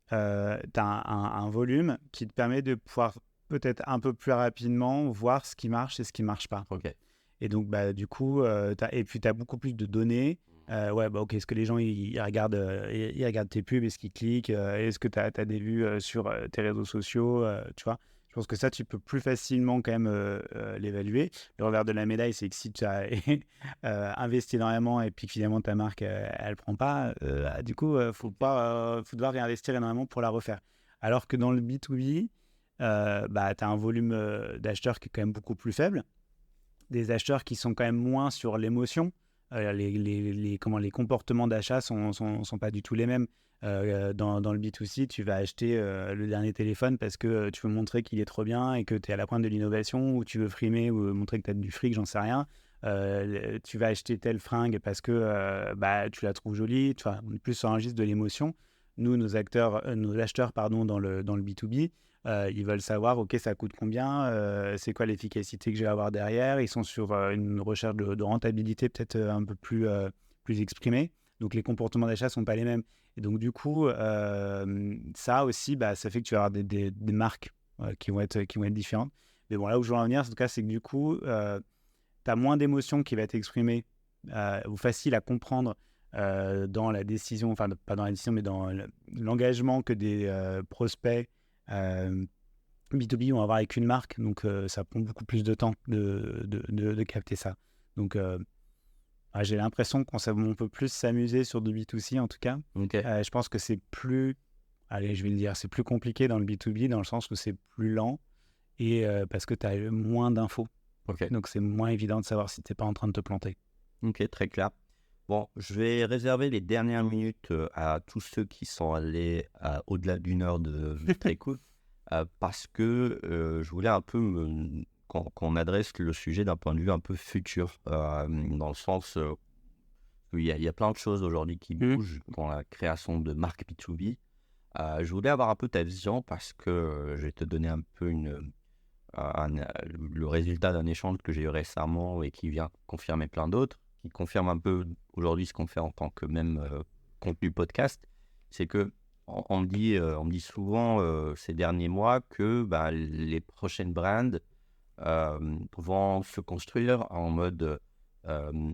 [SPEAKER 3] tu as un volume qui te permet de pouvoir peut-être un peu plus rapidement voir ce qui marche et ce qui marche pas.
[SPEAKER 2] Ok.
[SPEAKER 3] Et donc, bah, du coup, et puis tu as beaucoup plus de données. Ouais, bah, ok, est-ce que les gens ils regardent, ils regardent tes pubs, est-ce qu'ils cliquent, est-ce que tu as des vues sur tes réseaux sociaux, tu vois? Je pense que ça, tu peux plus facilement quand même l'évaluer. Le revers de la médaille, c'est que si tu as investi énormément et puis que finalement ta marque, elle prend pas, du coup, faut devoir réinvestir énormément pour la refaire. Alors que dans le B2B, bah, tu as un volume d'acheteurs qui est quand même beaucoup plus faible, des acheteurs qui sont quand même moins sur l'émotion. Les comportements d'achat sont pas du tout les mêmes. Dans le B2C, tu vas acheter le dernier téléphone parce que tu veux montrer qu'il est trop bien et que tu es à la pointe de l'innovation, ou tu veux frimer ou montrer que tu as du fric, j'en sais rien. Tu vas acheter telle fringue parce que bah, tu la trouves jolie. Tu vois, on est plus sur un registre de l'émotion. Nous, nos acheteurs pardon, dans le B2B, ils veulent savoir, ok, ça coûte combien, c'est quoi l'efficacité que je vais avoir derrière. Ils sont sur une recherche de rentabilité peut-être un peu plus exprimée. Donc les comportements d'achat ne sont pas les mêmes. Et donc du coup, ça aussi, bah, ça fait que tu vas avoir des marques qui vont être différentes. Mais bon, là où je veux en venir, en tout cas, c'est que du coup, tu as moins d'émotions qui va être exprimée ou facile à comprendre dans la décision, enfin pas dans la décision, mais dans l'engagement que des prospects B2B vont avoir avec une marque. Donc ça prend beaucoup plus de temps de capter ça. Donc j'ai l'impression on peut plus s'amuser sur du B2C en tout cas.
[SPEAKER 2] Ok.
[SPEAKER 3] Je pense que c'est plus, allez, je vais le dire, c'est plus compliqué dans le B2B dans le sens où c'est plus lent et parce que tu as moins d'infos.
[SPEAKER 2] Ok.
[SPEAKER 3] Donc c'est moins évident de savoir si tu n'es pas en train de te planter.
[SPEAKER 2] Ok, très clair. Bon, je vais réserver les dernières minutes à tous ceux qui sont allés au-delà d'une heure de notre écoute parce que je voulais un peu qu'on adresse le sujet d'un point de vue un peu futur, dans le sens qu'il y a plein de choses aujourd'hui qui bougent dans la création de marques B2B. Je voulais avoir un peu ta vision parce que je vais te donner un peu le résultat d'un échange que j'ai eu récemment et qui vient confirmer plein d'autres, qui confirme un peu aujourd'hui ce qu'on fait en tant que même contenu podcast. C'est que on me dit souvent ces derniers mois que bah, les prochaines brands vont se construire en mode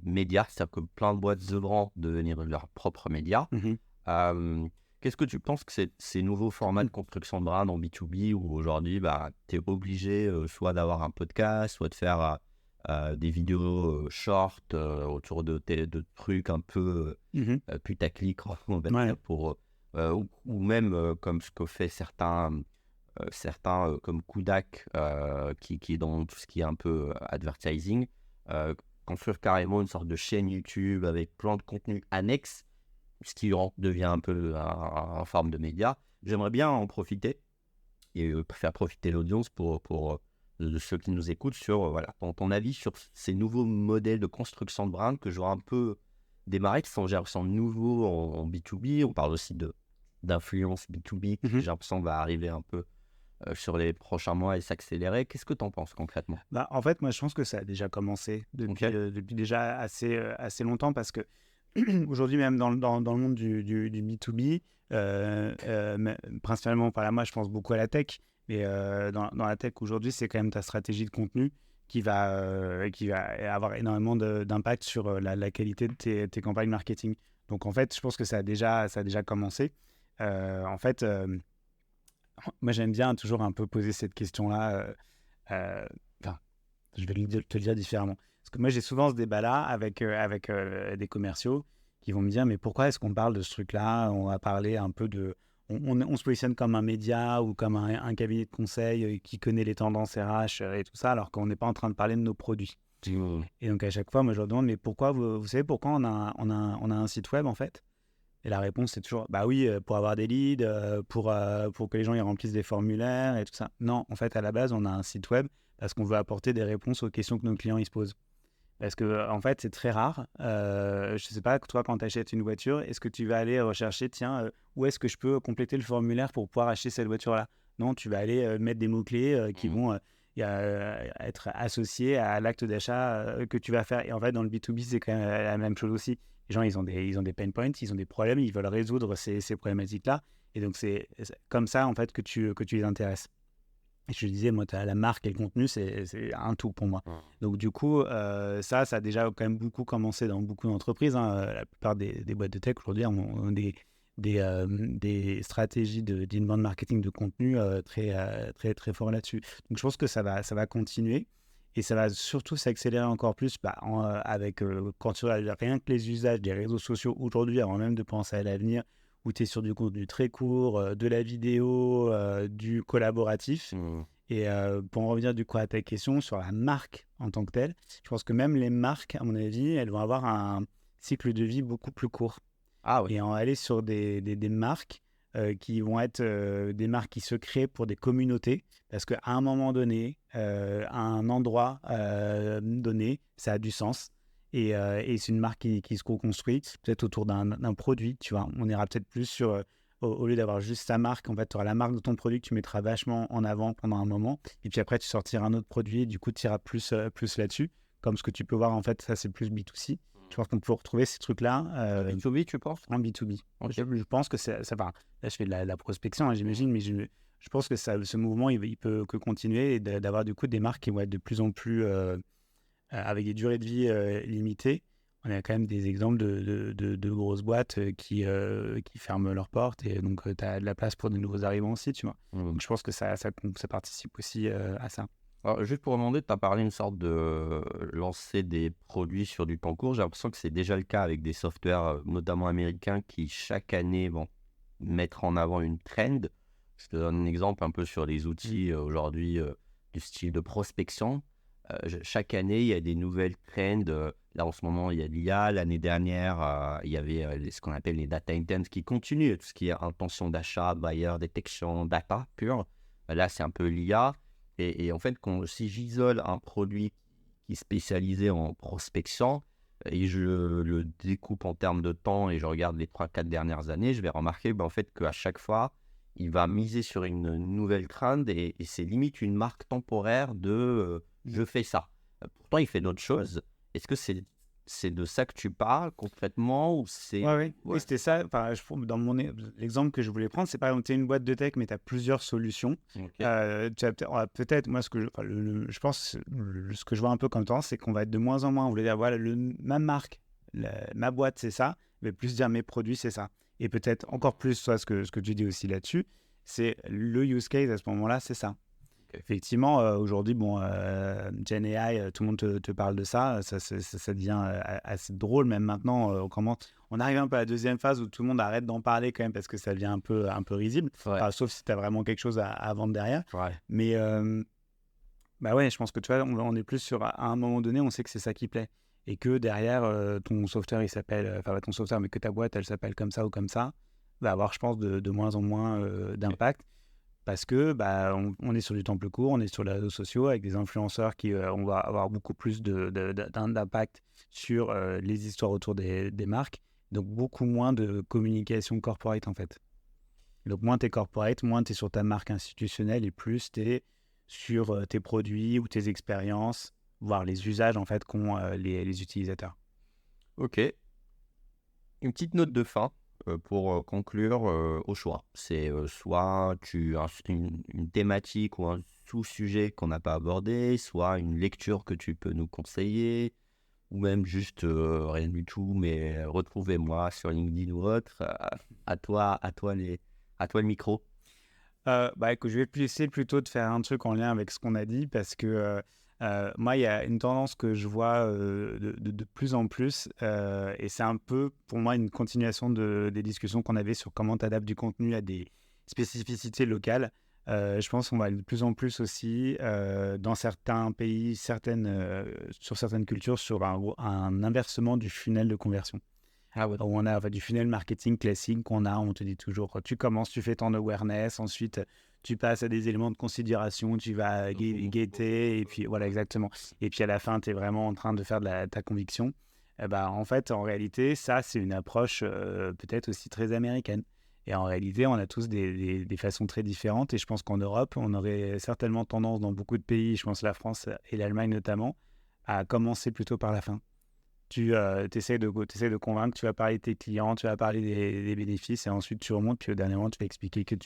[SPEAKER 2] média, c'est-à-dire que plein de boîtes devront devenir leurs propres médias. Qu'est-ce que tu penses que ces nouveaux formats de construction de brand en B2B où aujourd'hui bah, tu es obligé soit d'avoir un podcast, soit de faire des vidéos short autour de trucs un peu putaclic, on va dire, ou même comme ce que fait certains comme Kudak qui est dans tout ce qui est un peu advertising, construire carrément une sorte de chaîne YouTube avec plein de contenus annexes, ce qui devient un peu en forme de média. J'aimerais bien en profiter et faire profiter l'audience pour de ceux qui nous écoutent sur voilà, ton avis sur ces nouveaux modèles de construction de brand que je vois un peu démarrer, qui sont nouveaux en B2B. On parle aussi d'influence B2B qui j'ai l'impression va arriver un peu sur les prochains mois et s'accélérer. Qu'est-ce que tu en penses concrètement?
[SPEAKER 3] Bah, en fait, moi, je pense que ça a déjà commencé depuis déjà assez longtemps parce que aujourd'hui, même dans le monde du B2B, principalement par là, moi, je pense beaucoup à la tech. Mais dans la tech aujourd'hui, c'est quand même ta stratégie de contenu qui va avoir énormément d'impact sur la qualité de tes campagnes marketing. Donc, en fait, je pense que ça a déjà commencé. En fait, moi, j'aime bien toujours un peu poser cette question-là. Enfin, je vais te le dire différemment. Parce que moi, j'ai souvent ce débat-là avec des commerciaux qui vont me dire, mais pourquoi est-ce qu'on parle de ce truc-là? On va parler un peu de... On se positionne comme un média ou comme un cabinet de conseil qui connaît les tendances RH et tout ça, alors qu'on n'est pas en train de parler de nos produits. Et donc, à chaque fois, moi, je leur demande, mais pourquoi, vous savez pourquoi on a un site web, en fait? Et la réponse, c'est toujours, bah oui, pour avoir des leads, pour que les gens y remplissent des formulaires et tout ça. Non, en fait, à la base, on a un site web parce qu'on veut apporter des réponses aux questions que nos clients ils se posent. Parce que, en fait, c'est très rare. Je ne sais pas, toi, quand tu achètes une voiture, est-ce que tu vas aller rechercher, tiens, où est-ce que je peux compléter le formulaire pour pouvoir acheter cette voiture-là? Non, tu vas aller mettre des mots-clés qui vont être associés à l'acte d'achat que tu vas faire. Et en fait, dans le B2B, c'est quand même la même chose aussi. Les gens, ils ont des pain points, ils ont des problèmes, ils veulent résoudre ces problématiques-là. Et donc, c'est comme ça, en fait, que tu les intéresses. Et je disais, moi, la marque et le contenu, c'est un tout pour moi. Donc, du coup, ça a déjà quand même beaucoup commencé dans beaucoup d'entreprises. La plupart des boîtes de tech aujourd'hui ont des stratégies d'inbound marketing de contenu très, très fort là-dessus. Donc, je pense que ça va continuer. Et ça va surtout s'accélérer encore plus avec, quand tu as rien que les usages des réseaux sociaux aujourd'hui, avant même de penser à l'avenir, où tu es sur du contenu très court, de la vidéo, du collaboratif. Et pour en revenir du coup à ta question sur la marque en tant que telle, je pense que même les marques, à mon avis, elles vont avoir un cycle de vie beaucoup plus court.
[SPEAKER 2] Ah oui.
[SPEAKER 3] Et en aller sur des marques qui vont être des marques qui se créent pour des communautés, parce qu'à un moment donné, à un endroit donné, ça a du sens. Et c'est une marque qui se co-construit, peut-être autour d'un produit, tu vois. On ira peut-être plus sur, au lieu d'avoir juste ta marque, en fait, tu auras la marque de ton produit que tu mettras vachement en avant pendant un moment. Et puis après, tu sortiras un autre produit et du coup, tu iras plus là-dessus. Comme ce que tu peux voir, en fait, ça, c'est plus B2C. Je pense qu'on peut retrouver ces trucs-là
[SPEAKER 2] B2B, tu penses?
[SPEAKER 3] en B2B.
[SPEAKER 2] Ok.
[SPEAKER 3] Je pense que ça va. Là, je fais de la prospection, hein, j'imagine, mais je pense que ce mouvement, il peut que continuer et d'avoir du coup des marques qui vont être de plus en plus avec des durées de vie limitées. On a quand même des exemples de grosses boîtes qui ferment leurs portes et donc tu as de la place pour de nouveaux arrivants aussi, tu vois. Donc je pense que ça participe aussi à ça.
[SPEAKER 2] Alors, juste pour demander, tu as parlé une sorte de lancer des produits sur du temps court. J'ai l'impression que c'est déjà le cas avec des softwares, notamment américains, qui chaque année vont mettre en avant une trend. Je te donne un exemple un peu sur les outils aujourd'hui du style de prospection. Chaque année, il y a des nouvelles trends. Là, en ce moment, il y a l'IA. L'année dernière, il y avait ce qu'on appelle les data intents qui continuent. Tout ce qui est intention d'achat, buyer, detection, data pure. Là, c'est un peu l'IA. Et en fait, si j'isole un produit qui est spécialisé en prospection et je le découpe en termes de temps et je regarde les 3-4 dernières années, je vais remarquer en fait, qu'à chaque fois, il va miser sur une nouvelle trend et c'est limite une marque temporaire de je fais ça. Pourtant, il fait d'autres choses. Est-ce que c'est de ça que tu parles concrètement ou c'est...
[SPEAKER 3] Oui, c'était ça. Enfin, dans l'exemple que je voulais prendre, c'est par exemple, tu es une boîte de tech, mais tu as plusieurs solutions. Tu as peut-être, moi, je pense, ce que je vois un peu comme tendance, c'est qu'on va être de moins en moins. On voulait dire, voilà, ma marque, ma boîte, c'est ça, mais plus dire mes produits, c'est ça. Et peut-être encore plus, soit ce que tu dis aussi là-dessus, c'est le use case à ce moment-là, c'est ça. Effectivement, aujourd'hui, Gen AI, tout le monde te parle de ça. Ça devient assez drôle, même maintenant. On arrive un peu à la deuxième phase où tout le monde arrête d'en parler quand même parce que ça devient un peu risible.
[SPEAKER 2] Ouais.
[SPEAKER 3] Enfin, sauf si tu as vraiment quelque chose à vendre derrière.
[SPEAKER 2] Ouais.
[SPEAKER 3] Mais ouais, je pense que tu vois, on est plus sur, à un moment donné, on sait que c'est ça qui plaît. Et que derrière, ton software, il s'appelle, enfin, ton software, mais que ta boîte, elle s'appelle comme ça ou comme ça, va avoir, je pense, de moins en moins d'impact. Parce que on est sur du temps plus court, on est sur les réseaux sociaux avec des influenceurs qui on va avoir beaucoup plus d'impact sur les histoires autour des marques, donc beaucoup moins de communication corporate en fait. Donc moins tu es corporate, moins tu es sur ta marque institutionnelle et plus tu es sur tes produits ou tes expériences, voire les usages en fait qu'ont les utilisateurs.
[SPEAKER 2] Ok. Une petite note de fin. Pour conclure au choix. C'est soit une thématique ou un sous-sujet qu'on n'a pas abordé, soit une lecture que tu peux nous conseiller, ou même juste rien du tout, mais retrouvez-moi sur LinkedIn ou autre. À toi le micro.
[SPEAKER 3] Écoute, je vais essayer plutôt de faire un truc en lien avec ce qu'on a dit parce que Moi, il y a une tendance que je vois de plus en plus, et c'est un peu, pour moi, une continuation des discussions qu'on avait sur comment tu adaptes du contenu à des spécificités locales. Je pense qu'on va de plus en plus aussi, dans certains pays, sur certaines cultures, sur un inversement du funnel de conversion.
[SPEAKER 2] Ah ouais.
[SPEAKER 3] Où on a du funnel marketing classique on te dit toujours, tu commences, tu fais ton awareness, ensuite tu passes à des éléments de considération, tu vas guetter, et puis voilà, exactement. Et puis à la fin, tu es vraiment en train de faire ta conviction. En fait, en réalité, ça, c'est une approche peut-être aussi très américaine. Et en réalité, on a tous des façons très différentes. Et je pense qu'en Europe, on aurait certainement tendance dans beaucoup de pays, je pense la France et l'Allemagne notamment, à commencer plutôt par la fin. Tu essaies de convaincre, tu vas parler de tes clients, tu vas parler des bénéfices, et ensuite tu remontes, puis au dernier moment, tu vas expliquer que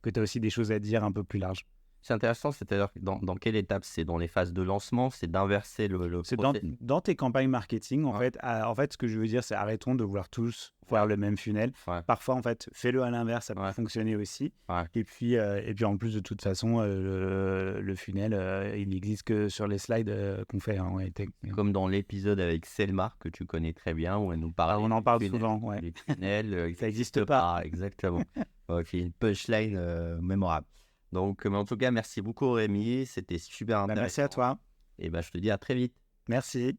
[SPEAKER 3] que tu as aussi des choses à dire un peu plus larges.
[SPEAKER 2] C'est intéressant, c'est-à-dire que dans quelle étape? C'est dans les phases de lancement, c'est d'inverser le
[SPEAKER 3] C'est
[SPEAKER 2] process.
[SPEAKER 3] dans tes campagnes marketing, en
[SPEAKER 2] Ouais.
[SPEAKER 3] fait. En fait, ce que je veux dire, c'est arrêtons de vouloir tous faire le même funnel.
[SPEAKER 2] Ouais.
[SPEAKER 3] Parfois, en fait, fais-le à l'inverse, ça peut
[SPEAKER 2] Ouais.
[SPEAKER 3] fonctionner aussi.
[SPEAKER 2] Ouais.
[SPEAKER 3] Et puis en plus, de toute façon, le funnel, il n'existe que sur les slides qu'on fait en réalité.
[SPEAKER 2] Comme dans l'épisode avec Selma, que tu connais très bien, où elle nous parle.
[SPEAKER 3] On en parle souvent, ouais.
[SPEAKER 2] Les funnels,
[SPEAKER 3] Ça n'existe pas.
[SPEAKER 2] Exactement. Ok, une punchline mémorable. Donc, mais en tout cas, merci beaucoup Rémi, c'était super intéressant.
[SPEAKER 3] Merci à toi.
[SPEAKER 2] Et je te dis à très vite.
[SPEAKER 3] Merci.